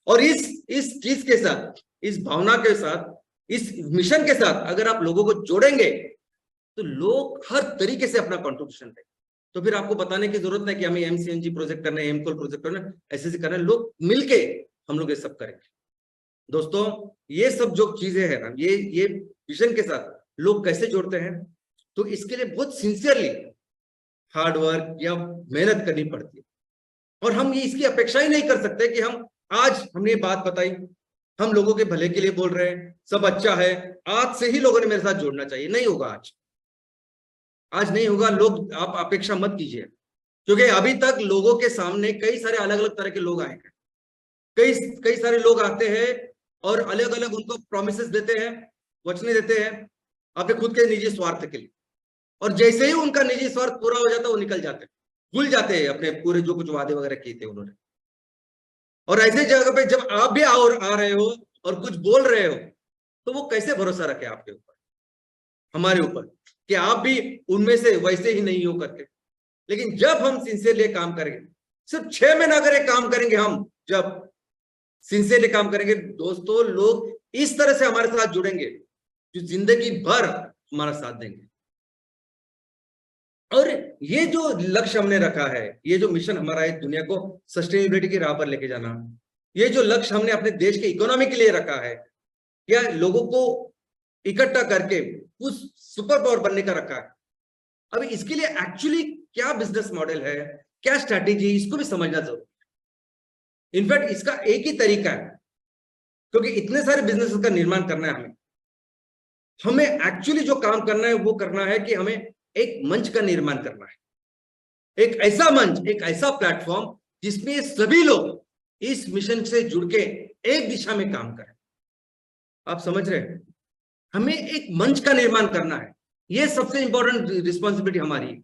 और इस चीज के साथ, इस भावना के साथ, इस मिशन के साथ अगर आप लोगों को जोड़ेंगे तो लोग हर तरीके से अपना कंट्रीब्यूशन देंगे। तो फिर आपको बताने की जरूरत नहीं कि हमें एमसीएनजी प्रोजेक्ट करना है, एमकोल प्रोजेक्ट करना है, ऐसे करना है। लोग मिलके हम लोग ये सब करेंगे। दोस्तों, ये सब जो चीजें हैं ना, ये मिशन के साथ लोग कैसे जोड़ते हैं, तो इसके लिए बहुत सिंसियरली हार्ड वर्क या मेहनत करनी पड़ती है। और हम ये इसकी अपेक्षा ही नहीं कर सकते कि हम आज हमने बात बताई, हम लोगों के भले के लिए बोल रहे हैं, सब अच्छा है, आज से ही लोगों ने मेरे साथ जोड़ना चाहिए। नहीं होगा, आज नहीं होगा। लोग, आप अपेक्षा मत कीजिए, क्योंकि अभी तक लोगों के सामने कई सारे अलग अलग तरह के लोग आए हैं। कई कई सारे लोग आते हैं और अलग अलग उनको प्रोमिसेस देते हैं, वचने देते हैं अपने खुद के निजी स्वार्थ के लिए। और जैसे ही उनका निजी स्वार्थ पूरा हो जाता है वो निकल जाते हैं, भूल जाते हैं अपने पूरे जो कुछ वादे वगैरह किए थे उन्होंने। और ऐसे जगह पे जब आप भी आ रहे हो और कुछ बोल रहे हो, तो वो कैसे भरोसा रखे आपके ऊपर, हमारे ऊपर, कि आप भी उनमें से वैसे ही नहीं हो करके। लेकिन जब हम सिंसियरली काम करेंगे, सिर्फ 6 महीना अगर एक काम करेंगे, हम जब सिंसियरली काम करेंगे दोस्तों, लोग इस तरह से हमारे साथ जुड़ेंगे जो जिंदगी भर हमारा साथ देंगे। और ये जो लक्ष्य हमने रखा है, ये जो मिशन हमारा है, दुनिया को सस्टेनेबिलिटी की राह पर लेके जाना, ये जो लक्ष्य हमने अपने देश के इकोनॉमी के लिए रखा है, या लोगों को इकट्ठा करके उस सुपर पावर बनने का रखा है, अभी इसके लिए एक्चुअली क्या बिजनेस मॉडल है, क्या स्ट्रैटेजी, इसको भी समझना जरूरी है। इनफैक्ट इसका एक ही तरीका है, क्योंकि इतने सारे बिजनेस का निर्माण करना है, हमें एक्चुअली जो काम करना है वो करना है कि हमें एक मंच का निर्माण करना है, एक ऐसा मंच, एक ऐसा प्लेटफॉर्म जिसमें सभी लोग इस मिशन से जुड़ के एक दिशा में काम करें। आप समझ रहे हैं, हमें एक मंच का निर्माण करना है, ये सबसे इंपॉर्टेंट रिस्पॉन्सिबिलिटी हमारी है।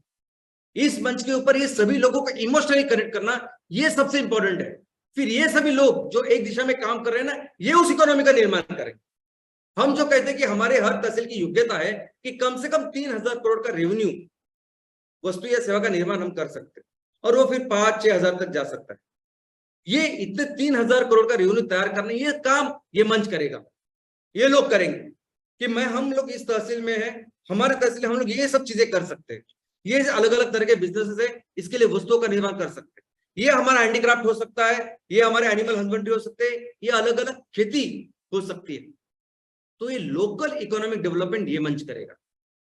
इस मंच के ऊपर ये सभी लोगों को इमोशनली कनेक्ट करना, ये सबसे इंपॉर्टेंट है। फिर ये सभी लोग जो एक दिशा में काम कर रहे हैं ना, ये उस इकोनॉमी का निर्माण करें। हम जो कहते हैं कि हमारे हर तहसील की योग्यता है कि कम से कम 3,000 करोड़ का रेवेन्यू, वस्तु या सेवा का निर्माण हम कर सकते हैं, और वो फिर 5-6 हजार तक जा सकता है। ये इतने 3,000 करोड़ का रेवेन्यू तैयार करने, ये काम ये मंच करेगा, ये लोग करेंगे कि हम लोग इस तहसील में है, हमारे तहसील हम लोग ये सब चीजें कर सकते हैं। ये अलग अलग तरह के बिजनेस है, इसके लिए वस्तुओं का निर्माण कर सकते हैं। ये हमारा हैंडीक्राफ्ट हो सकता है, ये हमारे एनिमल हस्बेंड्री हो सकते हैं, ये अलग अलग खेती हो सकती है। तो ये लोकल इकोनॉमिक डेवलपमेंट ये मंच करेगा।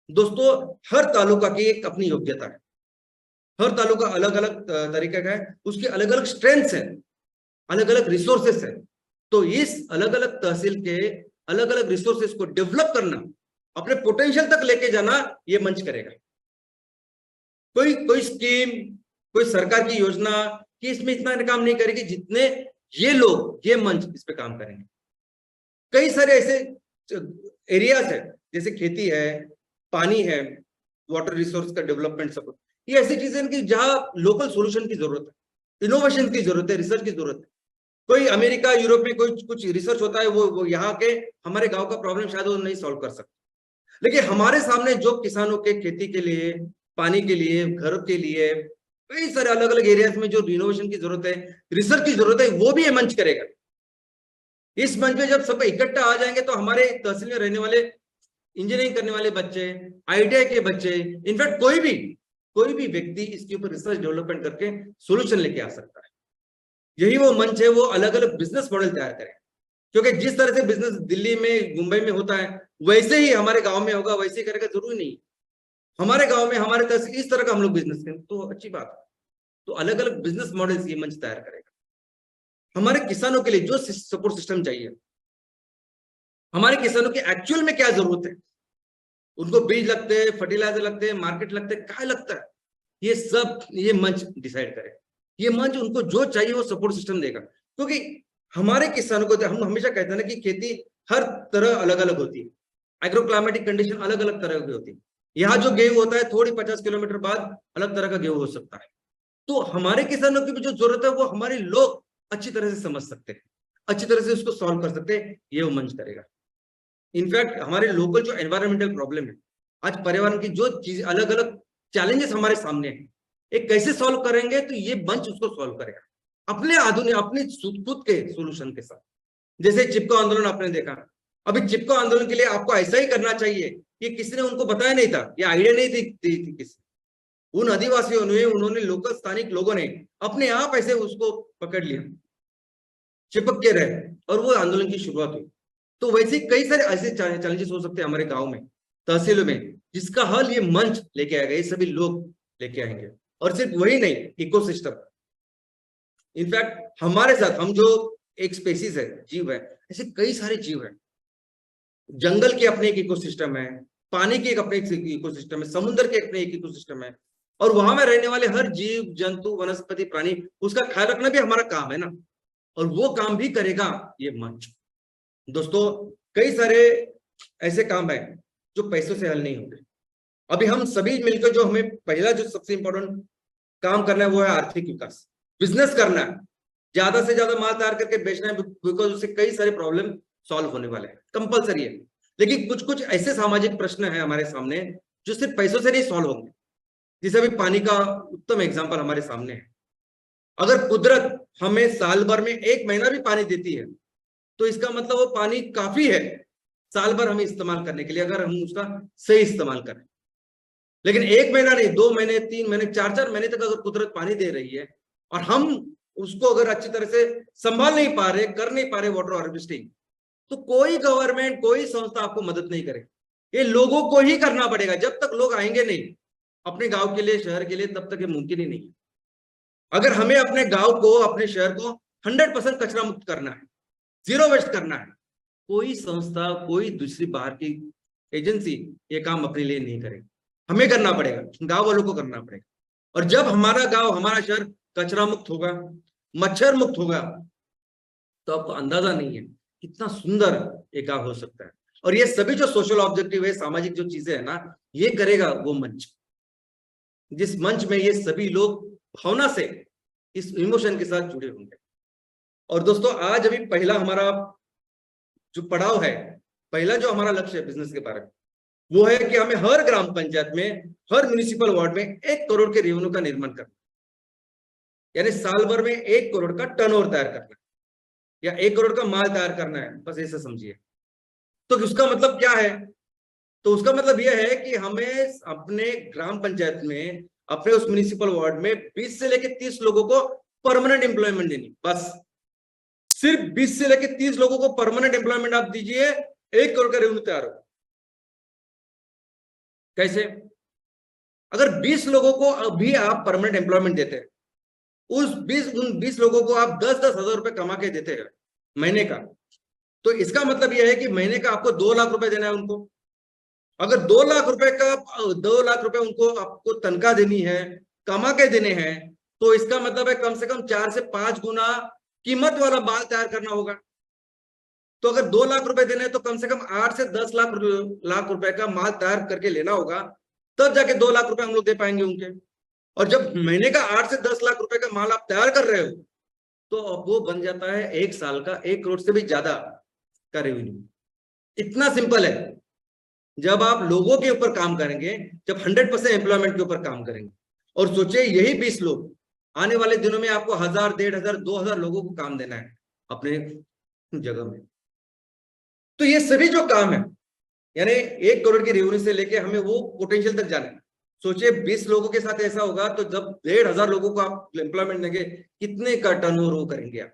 दोस्तों, हर तालुका की एक अपनी योग्यता है, हर तालुका अलग अलग तरीके का है, उसके अलग अलग स्ट्रेंथ्स है, अलग अलग रिसोर्सेस है। तो इस अलग अलग तहसील के अलग अलग रिसोर्सेस को डेवलप करना, अपने पोटेंशियल तक लेके जाना, ये मंच करेगा। कोई स्कीम, कोई सरकार की योजना कि इसमें इतना काम नहीं करेगी जितने ये लोग, ये मंच इस पे काम करेंगे। कई सारे ऐसे एरियाज है, जैसे खेती है, पानी है, वाटर रिसोर्स का डेवलपमेंट, सब ये ऐसी चीजें कि जहां लोकल सॉल्यूशन की जरूरत है, इनोवेशन की जरूरत है, रिसर्च की जरूरत है। कोई अमेरिका, यूरोप में कोई कुछ रिसर्च होता है, वो यहाँ के हमारे गांव का प्रॉब्लम शायद वो नहीं सॉल्व कर सकते, लेकिन हमारे सामने जो किसानों के खेती के लिए, पानी के लिए, घर के लिए, कई सारे अलग अलग एरियाज में जो इनोवेशन की जरूरत है, रिसर्च की जरूरत है, वो भी ये मंच करेगा। इस मंच में जब सब इकट्ठा आ जाएंगे तो हमारे तहसील में रहने वाले इंजीनियरिंग करने वाले बच्चे, आईटीआई के बच्चे, इनफैक्ट कोई भी व्यक्ति इसके ऊपर रिसर्च डेवलपमेंट करके सोल्यूशन लेके आ सकता है। यही वो मंच है, वो अलग अलग बिजनेस मॉडल तैयार करें, क्योंकि जिस तरह से बिजनेस दिल्ली में, मुंबई में होता है, वैसे ही हमारे गांव में होगा, वैसे ही करेगा जरूरी नहीं। हमारे गांव में, हमारे तहसील इस तरह का हम लोग बिजनेस करें तो अच्छी बात है। तो अलग अलग बिजनेस मॉडल्स ये मंच तैयार करेगा। हमारे किसानों के लिए जो सपोर्ट सिस्टम चाहिए, हमारे किसानों की एक्चुअल में क्या जरूरत है, उनको बीज लगते हैं, फर्टिलाइजर लगते हैं, मार्केट लगते हैं, क्या लगता है, ये सब ये मंच डिसाइड करे। ये मंच उनको जो चाहिए वो सपोर्ट सिस्टम देगा। क्योंकि हमारे किसानों को, हम हमेशा कहते हैं ना कि खेती हर तरह अलग अलग होती है, एग्रो क्लाइमेटिक कंडीशन अलग अलग तरह की होती है। यहाँ जो गेहूं होता है, थोड़ी 50 किलोमीटर बाद अलग तरह का गेहूं हो सकता है। तो हमारे किसानों की भी जो जरूरत है वो हमारे लोग अच्छी तरह से समझ सकते हैं, अच्छी तरह से उसको सॉल्व कर सकते हैं, ये वो मंच करेगा। इनफैक्ट हमारे लोकल जो एनवायरमेंटल प्रॉब्लम है, आज पर्यावरण की जो चीज अलग अलग चैलेंजेस हमारे सामने हैं, एक कैसे सॉल्व करेंगे, तो ये मंच उसको सॉल्व करेगा अपने आधुनिक, अपने खुद के सोल्यूशन के साथ। जैसे चिपको आंदोलन आपने देखा, अभी चिपको आंदोलन के लिए आपको ऐसा ही करना चाहिए, ये किसी ने उनको बताया नहीं था, ये आइडिया नहीं दी किसी, उन आदिवासियों ने, उन्होंने लोकल स्थानिक लोगों ने अपने आप ऐसे उसको पकड़ लिया, चिपक के रहे, और वो आंदोलन की शुरुआत हुई। तो वैसे कई सारे ऐसे चैलेंजेस हो सकते हैं हमारे गांव में, तहसीलों में, जिसका हल ये मंच लेके आएगा। ये सभी लोग लेके आएंगे। और सिर्फ वही नहीं, इकोसिस्टम। इनफैक्ट हमारे साथ, हम जो एक स्पेसीज है, जीव है, ऐसे कई सारे जीव है। जंगल के अपने एक इकोसिस्टम है, पानी के एक अपने इकोसिस्टम है, समुद्र के अपने एक इकोसिस्टम है, और वहां में रहने वाले हर जीव जंतु वनस्पति प्राणी, उसका ख्याल रखना भी हमारा काम है ना। और वो काम भी करेगा ये मंच। दोस्तों, कई सारे ऐसे काम है जो पैसों से हल नहीं होते। अभी हम सभी मिलकर जो हमें पहला जो सबसे इंपॉर्टेंट काम करना है वो है आर्थिक विकास, बिजनेस करना है, ज्यादा से ज्यादा माल तैयार करके बेचना है, बिकॉज उससे कई सारे प्रॉब्लम सॉल्व होने वाले हैं, कंपलसरी है। लेकिन कुछ कुछ ऐसे सामाजिक प्रश्न है हमारे सामने जो सिर्फ पैसों से नहीं सॉल्व होंगे। जैसे अभी पानी का उत्तम एग्जांपल हमारे सामने है। अगर कुदरत हमें साल भर में 1 महीना भी पानी देती है तो इसका मतलब वो पानी काफी है साल भर हमें इस्तेमाल करने के लिए, अगर हम उसका सही इस्तेमाल करें। लेकिन 1 महीना नहीं, 2 महीने, 3 महीने, 4 महीने तक अगर कुदरत पानी दे रही है और हम उसको अगर अच्छी तरह से संभाल नहीं पा रहे, कर नहीं पा रहे वाटर हार्वेस्टिंग, तो कोई गवर्नमेंट, कोई संस्था आपको मदद नहीं करे। ये लोगों को ही करना पड़ेगा। जब तक लोग आएंगे नहीं अपने गांव के लिए, शहर के लिए, तब तक ये मुमकिन ही नहीं है। अगर हमें अपने गांव को, अपने शहर को 100% कचरा मुक्त करना है, 0 वेस्ट करना है, कोई संस्था, कोई दूसरी बाहर की एजेंसी ये काम अपने लिए नहीं करेगी। हमें करना पड़ेगा, गांव वालों को करना पड़ेगा। और जब हमारा गांव, हमारा शहर कचरा मुक्त होगा, मच्छर मुक्त होगा, तो आपको अंदाजा नहीं है कितना सुंदर ये गांव हो सकता है। और ये सभी जो सोशल ऑब्जेक्टिव है, सामाजिक जो चीजें है ना, ये करेगा वो मंच, जिस मंच में ये सभी लोग भावना से, इस इमोशन के साथ जुड़े होंगे। और दोस्तों, आज अभी पहला हमारा जो पड़ाव है, पहला जो हमारा लक्ष्य है बिजनेस के बारे में, वो है कि हमें हर ग्राम पंचायत में, हर म्युनिसिपल वार्ड में 1 करोड़ के रेवेन्यू का निर्माण करना, यानी साल भर में 1 करोड़ का टर्नओवर तैयार करना, या 1 करोड़ का माल तैयार करना है, बस ऐसा समझिए। तो उसका मतलब क्या है? तो उसका मतलब यह है कि हमें अपने ग्राम पंचायत में, अपने उस म्युनिसिपल वार्ड में 20 से लेकर 30 लोगों को परमानेंट एम्प्लॉयमेंट देनी, बस सिर्फ 20 से लेकर 30 लोगों को परमानेंट एम्प्लॉयमेंट आप दीजिए, 1 करोड़ का रेवेन्यू तैयार हो। कैसे? अगर 20 लोगों को अभी आप परमानेंट एम्प्लॉयमेंट देते हैं, उन 20 लोगों को आप 10-10 हजार रुपए कमा के देते हैं महीने का, तो इसका मतलब यह है कि महीने का आपको 2 लाख रुपए देना है उनको। अगर 2 लाख रुपए उनको आपको तनख्वाह देनी है, कमा के देने हैं, तो इसका मतलब है कम से कम 4 से 5 गुना कीमत वाला माल तैयार करना होगा। तो अगर 2 लाख रुपए देने हैं तो कम से कम 8 से 10 लाख रुपए का माल तैयार करके लेना होगा, तब जाके 2 लाख रुपए हम लोग दे पाएंगे उनके। और जब महीने का 8 से 10 लाख रुपए का माल आप तैयार कर रहे हो, तो अब वो बन जाता है 1 साल का 1 करोड़ से भी ज्यादा का रेवेन्यू। इतना सिंपल है। जब आप लोगों के ऊपर काम करेंगे, जब 100% एम्प्लॉयमेंट के ऊपर काम करेंगे, और सोचिए यही 20 लोग आने वाले दिनों में आपको 1000, 1500, 2000 लोगों को काम देना है अपने जगह में। तो ये सभी जो काम है, यानी 1 करोड़ की रेवेन्यू से लेके हमें वो पोटेंशियल तक जाना है। सोचिए 20 लोगों के साथ ऐसा होगा, तो जब 1500 लोगों को आप एम्प्लॉयमेंट देंगे, कितने का टर्नओवर वो करेंगे आप।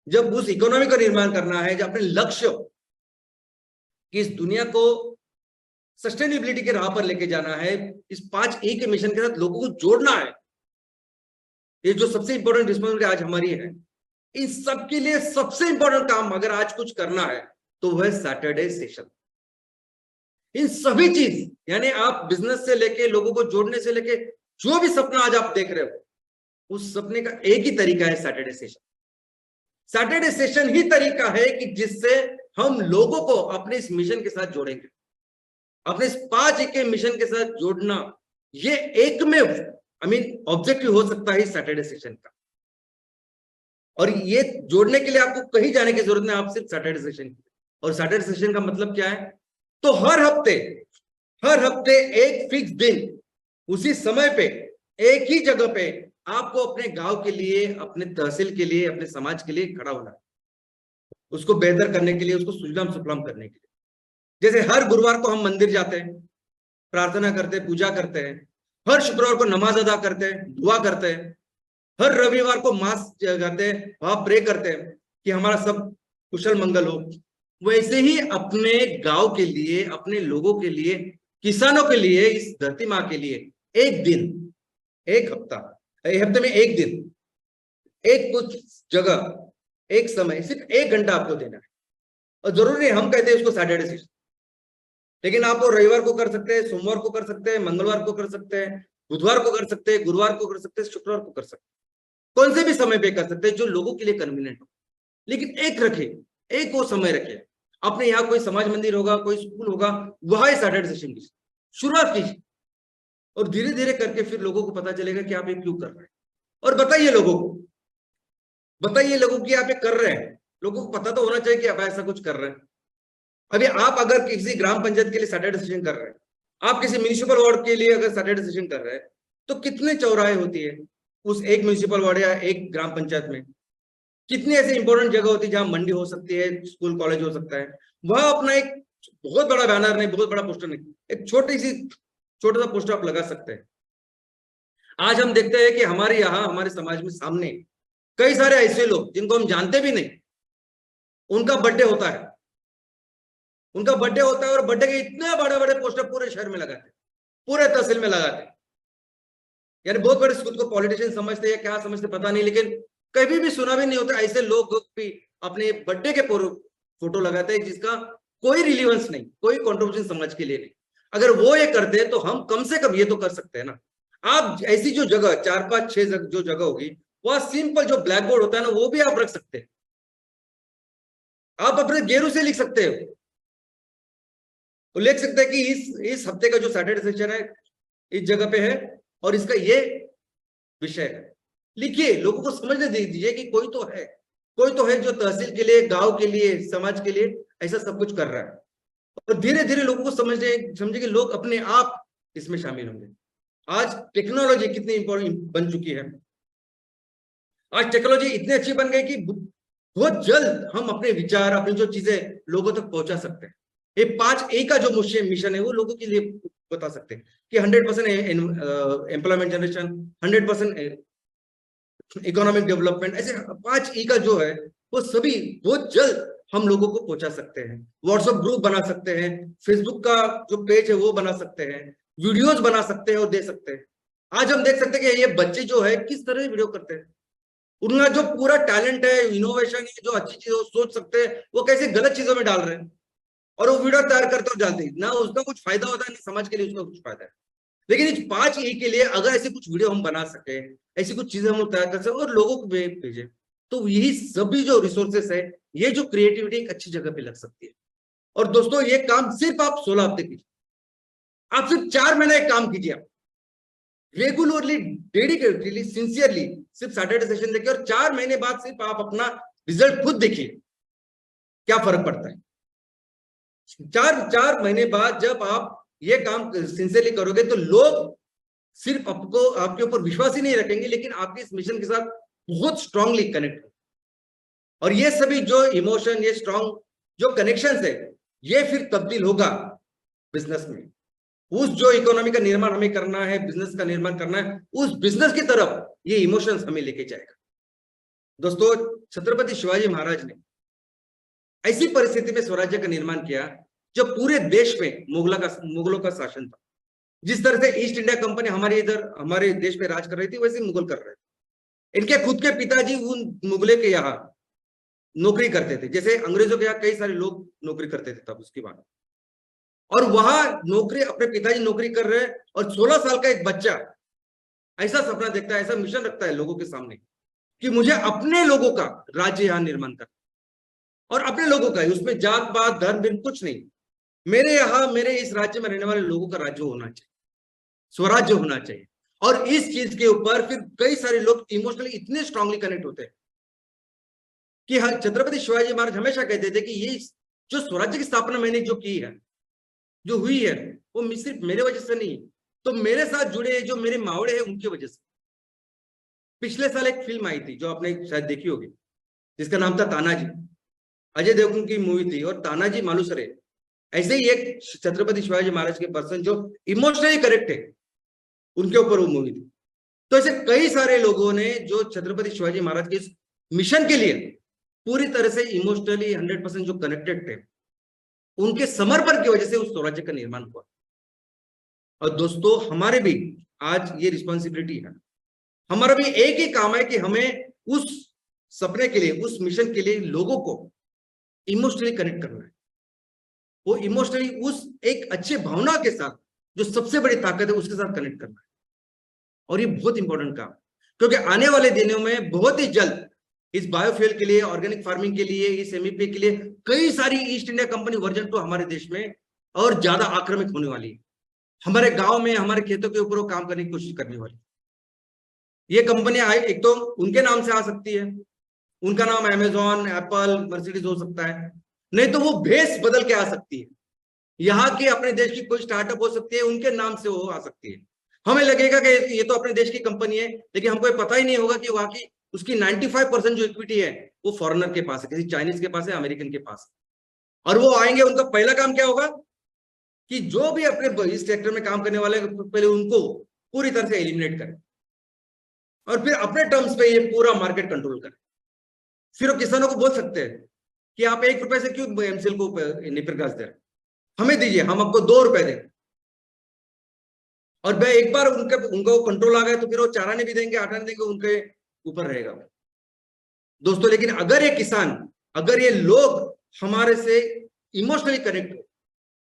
जब उस इकोनॉमी का निर्माण करना है, जब अपने लक्ष्य कि इस दुनिया को सस्टेनेबिलिटी के राह पर लेके जाना है, इस 5E के मिशन के साथ लोगों को जोड़ना है, ये जो सबसे इंपॉर्टेंट रिस्पॉन्सिबिलिटी आज हमारी है। इन सबके लिए सबसे इंपॉर्टेंट काम अगर आज कुछ करना है तो वह सैटरडे सेशन। इन सभी चीज, यानी आप बिजनेस से लेके, लोगों को जोड़ने से लेके, जो भी सपना आज आप देख रहे हो, उस सपने का एक ही तरीका है, सैटरडे सेशन। सैटरडे सेशन ही तरीका है कि जिससे हम लोगों को अपने इस मिशन के साथ जोड़ेंगे, अपने इस 5E के मिशन के साथ जोड़ना, ये एकमेव ऑब्जेक्टिव हो सकता है सैटरडे सेशन का। और ये जोड़ने के लिए आपको कहीं जाने की जरूरत नहीं, आप सिर्फ सैटरडे सेशन। और सैटरडे सेशन का मतलब क्या है? तो हर हफ्ते एक फिक्स दिन, उसी समय पे, एक ही जगह पे आपको अपने गांव के लिए, अपने तहसील के लिए, अपने समाज के लिए खड़ा होना है, उसको बेहतर करने के लिए, उसको सुजलाम सुफलाम करने के लिए। जैसे हर गुरुवार को हम मंदिर जाते हैं, प्रार्थना करते हैं, पूजा करते हैं, हर शुक्रवार को नमाज अदा करते हैं, दुआ करते हैं, हर रविवार को मास करते हैं, वहां प्रे करते हैं कि हमारा सब कुशल मंगल हो। वैसे ही अपने गांव के लिए, अपने लोगों के लिए, किसानों के लिए, इस धरती माँ के लिए एक दिन, एक हफ्ता, हफ्ते में एक दिन, एक कुछ जगह, एक समय, सिर्फ 1 घंटा आपको देना है। और जरूरी नहीं हम कहते हैं उसको सैटरडे सेशन, लेकिन आप वो रविवार को कर सकते हैं, सोमवार को कर सकते हैं, मंगलवार को कर सकते हैं, बुधवार को कर सकते हैं, गुरुवार को कर सकते हैं, शुक्रवार को कर सकते हैं, कौन से भी समय पे कर सकते हैं जो लोगों के लिए कन्वीनियंट हो। लेकिन एक रखे, एक वो समय रखे। अपने यहाँ कोई समाज मंदिर होगा, कोई स्कूल होगा, वहां सैटरडे सेशन की शुरुआत कीजिए, और धीरे धीरे करके फिर लोगों को पता चलेगा कि आप ये क्यों कर रहे हैं। और बताइए लोगों को, बताइए लोगों की आप ये कर रहे हैं। लोगों को पता तो होना चाहिए कि आप ऐसा कुछ कर रहे हैं। अभी आप अगर किसी ग्राम पंचायत के लिए सैटरडे सेशन कर रहे हैं, आप किसी म्यूनिसिपल वार्ड के लिए अगर सैटरडे सेशन कर रहे हैं, तो कितने चौराहे होती है उस एक म्यूनिसिपल वार्ड या एक ग्राम पंचायत में? कितनी ऐसी इंपॉर्टेंट जगह होती है जहां मंडी हो सकती है, स्कूल कॉलेज हो सकता है, वहां अपना एक बहुत बड़ा बैनर नहीं, बहुत बड़ा पोस्टर नहीं, एक छोटा सा पोस्टर आप लगा सकते हैं। आज हम देखते हैं कि हमारे यहाँ, हमारे समाज में सामने कई सारे ऐसे लोग जिनको हम जानते भी नहीं, उनका बर्थडे होता है, और बर्थडे के इतने बड़े बड़े पोस्टर पूरे शहर में लगाते, पूरे तहसील में लगाते। यानी बहुत बड़े स्कूल को पॉलिटिशियन समझते या क्या समझते पता नहीं, लेकिन कभी भी सुना भी नहीं होता ऐसे लोग भी अपने बर्थडे के फोटो लगाते हैं जिसका कोई रिलीवेंस नहीं, कोई कंट्रीब्यूशन समाज के लिए नहीं। अगर वो ये करते हैं तो हम कम से कम ये तो कर सकते हैं ना। आप ऐसी जो जगह 4, 5, 6 जो जगह होगी, वह सिंपल जो ब्लैक बोर्ड होता है ना, वो भी आप रख सकते हैं। आप अपने गेरू से लिख सकते हो, वो लिख सकते हैं कि इस हफ्ते का जो सैटरडे सेशन है इस जगह पे है और इसका ये विषय है। लिखिए, लोगों को समझने दीजिए कि कोई तो है जो तहसील के लिए, गांव के लिए, समाज के लिए ऐसा सब कुछ कर रहा है। और धीरे धीरे लोगों को समझे कि लोग अपने आप इसमें शामिल होंगे। आज टेक्नोलॉजी कितनी इंपॉर्टेंट बन चुकी है। आज टेक्नोलॉजी इतनी अच्छी बन गई कि बहुत जल्द हम अपने विचार, अपनी जो चीजें लोगों तक पहुंचा सकते हैं। ये 5A का जो मिशन है वो लोगों के लिए बता सकते हैं कि 100% एम्प्लॉयमेंट जनरेशन, 100% इकोनॉमिक डेवलपमेंट, ऐसे 5E का जो है वो सभी बहुत जल्द हम लोगों को पहुंचा सकते हैं। व्हाट्सएप ग्रुप बना सकते हैं, फेसबुक का जो पेज है वो बना सकते हैं, वीडियोज बना सकते हैं और दे सकते हैं। आज हम देख सकते हैं कि ये बच्चे जो है किस तरह वीडियो करते हैं, उनका जो पूरा टैलेंट है, इनोवेशन है, जो अच्छी चीजें सोच सकते हैं, वो कैसे गलत चीजों में डाल रहे हैं और वो वीडियो तैयार करते और डालते हैं। ना उसका कुछ फायदा होता है, ना समाज के लिए उसका कुछ फायदा है। लेकिन इस 5E के लिए अगर ऐसे कुछ वीडियो हम बना सके, ऐसी कुछ चीजें हम तैयार कर सके और लोगों को भेजे, तो यही सभी जो रिसोर्सेस है, ये जो क्रिएटिविटी एक अच्छी जगह पे लग सकती है। और दोस्तों, ये काम सिर्फ आप 16 हफ्ते कीजिए, आप सिर्फ 4 महीने एक काम कीजिए, आप रेगुलरली, डेडिकेटली, सिंसियरली सिर्फ सैटरडे सेशन देखिए, और 4 महीने बाद सिर्फ आप अपना रिजल्ट खुद देखिए क्या फर्क पड़ता है। 4 महीने बाद जब आप ये काम सिंसियरली करोगे तो लोग सिर्फ आपको, आपके ऊपर विश्वास ही नहीं रखेंगे, लेकिन आपके इस मिशन के साथ बहुत स्ट्रांगली कनेक्ट। और ये सभी जो इमोशन, ये स्ट्रांग जो कनेक्शंस है, ये फिर तब्दील होगा बिजनेस में। उस जो इकोनॉमी का निर्माण हमें करना है, बिजनेस का निर्माण करना है, उस बिजनेस की तरफ ये इमोशंस हमें लेके जाएगा। दोस्तों, छत्रपति शिवाजी महाराज ने ऐसी परिस्थिति में स्वराज्य का निर्माण किया जब पूरे देश में मुगलों का शासन था। जिस तरह से ईस्ट इंडिया कंपनी हमारे देश में राज कर रही थी, वैसे मुगल कर रहे थे। इनके खुद के पिताजी उन मुगलों के यहाँ नौकरी करते थे, जैसे अंग्रेजों के यहाँ कई सारे लोग नौकरी करते थे तब, उसके बाद। और वहां नौकरी, अपने पिताजी नौकरी कर रहे हैं और 16 साल का एक बच्चा ऐसा सपना देखता है, ऐसा मिशन रखता है लोगों के सामने कि मुझे अपने लोगों का राज्य यहाँ निर्माण करना, और अपने लोगों का, उसमें जात पात धर्म बिन कुछ नहीं, मेरे यहाँ, मेरे इस राज्य में रहने वाले लोगों का राज्य होना चाहिए, स्वराज्य होना चाहिए। और इस चीज के ऊपर फिर कई सारे लोग इमोशनली इतने स्ट्रांगली कनेक्ट होते हैं कि छत्रपति शिवाजी महाराज हमेशा कहते थे कि ये जो स्वराज्य की स्थापना मैंने जो की है, जो हुई है, वो सिर्फ मेरे वजह से नहीं, तो मेरे साथ जुड़े जो मेरे मावड़े हैं उनकी वजह से। पिछले साल एक फिल्म आई थी जो आपने शायद देखी होगी, जिसका नाम था तानाजी। अजय देवगन की मूवी थी, और तानाजी मालुसरे ऐसे ही एक छत्रपति शिवाजी महाराज के पर्सन जो इमोशनली करेक्ट है, उनके ऊपर वो मूवी थी। तो ऐसे कई सारे लोगों ने जो छत्रपति शिवाजी महाराज के इस मिशन के लिए पूरी तरह से इमोशनली 100% जो कनेक्टेड थे, उनके समर्पण की वजह से उस स्वराज्य का निर्माण हुआ। और दोस्तों, हमारे भी आज ये रिस्पॉन्सिबिलिटी है। हमारा भी एक ही काम है कि हमें उस सपने के लिए, उस मिशन के लिए लोगों को इमोशनली कनेक्ट करना है। वो इमोशनली उस एक अच्छे भावना के साथ, जो सबसे बड़ी ताकत है, उसके साथ कनेक्ट करना है। और ये बहुत इंपॉर्टेंट काम, क्योंकि आने वाले दिनों में बहुत ही जल्द इस बायोफ्यूल के लिए, ऑर्गेनिक फार्मिंग के लिए, इस एमईपी के लिए कई सारी ईस्ट इंडिया कंपनी वर्जन 2 हमारे देश में और ज्यादा आक्रामक होने वाली है। हमारे गांव में, हमारे खेतों के ऊपर वो काम करने की कोशिश करने वाली। ये कंपनियां एक तो उनके नाम से आ सकती है, उनका नाम अमेजॉन, एप्पल, मर्सिडीज हो सकता है, नहीं तो वो भेस बदल के आ सकती है। यहाँ की अपने देश की कोई स्टार्टअप हो सकती है, उनके नाम से वो आ सकती है। हमें लगेगा कि ये तो अपने देश की कंपनी है, लेकिन हमको ये पता ही नहीं होगा कि वहां की उसकी 95% जो इक्विटी है वो फॉरेनर के पास है, किसी चाइनीज के पास है, अमेरिकन के पास है। और वो आएंगे, उनका पहला काम क्या होगा कि जो भी अपने इस सेक्टर में काम करने वाले पहले उनको पूरी तरह से एलिमिनेट करें और फिर अपने टर्म्स पे ये पूरा मार्केट कंट्रोल करें। फिर वो किसानों को बोल सकते हैं कि आप 1 रुपए से क्यों एमसीएल को निप्रकाश दे रहे, हमें दीजिए, हम आपको 2 रुपए देंगे। और भाई एक बार उनको कंट्रोल आ गया तो फिर वो चाराने भी देंगे, आटाने देंगे, उनके ऊपर रहेगा दोस्तों। लेकिन अगर ये किसान, अगर ये लोग हमारे से इमोशनली कनेक्ट हो,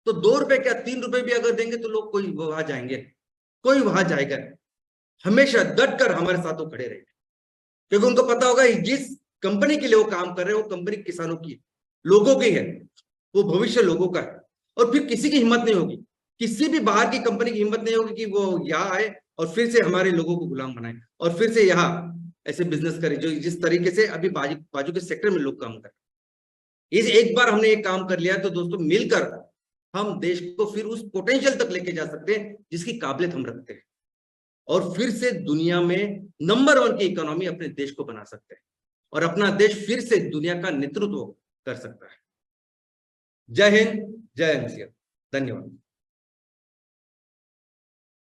तो 2 रुपए क्या 3 रुपए भी अगर देंगे तो लोग कोई वहां जाएंगे, कोई वहां जाएगा। हमेशा डट कर हमारे साथ वो खड़े रहेंगे, क्योंकि उनको पता होगा जिस कंपनी के लिए वो काम कर रहे हैं वो कंपनी किसानों की, लोगों की है, वो भविष्य लोगों का है। और फिर किसी की हिम्मत नहीं होगी, किसी भी बाहर की कंपनी की हिम्मत नहीं होगी कि वो यहाँ आए और फिर से हमारे लोगों को गुलाम बनाए और फिर से यहाँ ऐसे बिजनेस करे जो जिस तरीके से अभी बाजू के सेक्टर में लोग काम कर रहे हैं। इस एक बार हमने एक काम कर लिया तो दोस्तों मिलकर हम देश को फिर उस पोटेंशियल तक लेके जा सकते हैं जिसकी काबिलियत हम रखते हैं, और फिर से दुनिया में नंबर 1 की इकोनॉमी अपने देश को बना सकते हैं और अपना देश फिर से दुनिया का नेतृत्व कर सकता है। जय हिंद, जय एमसीएल, धन्यवाद।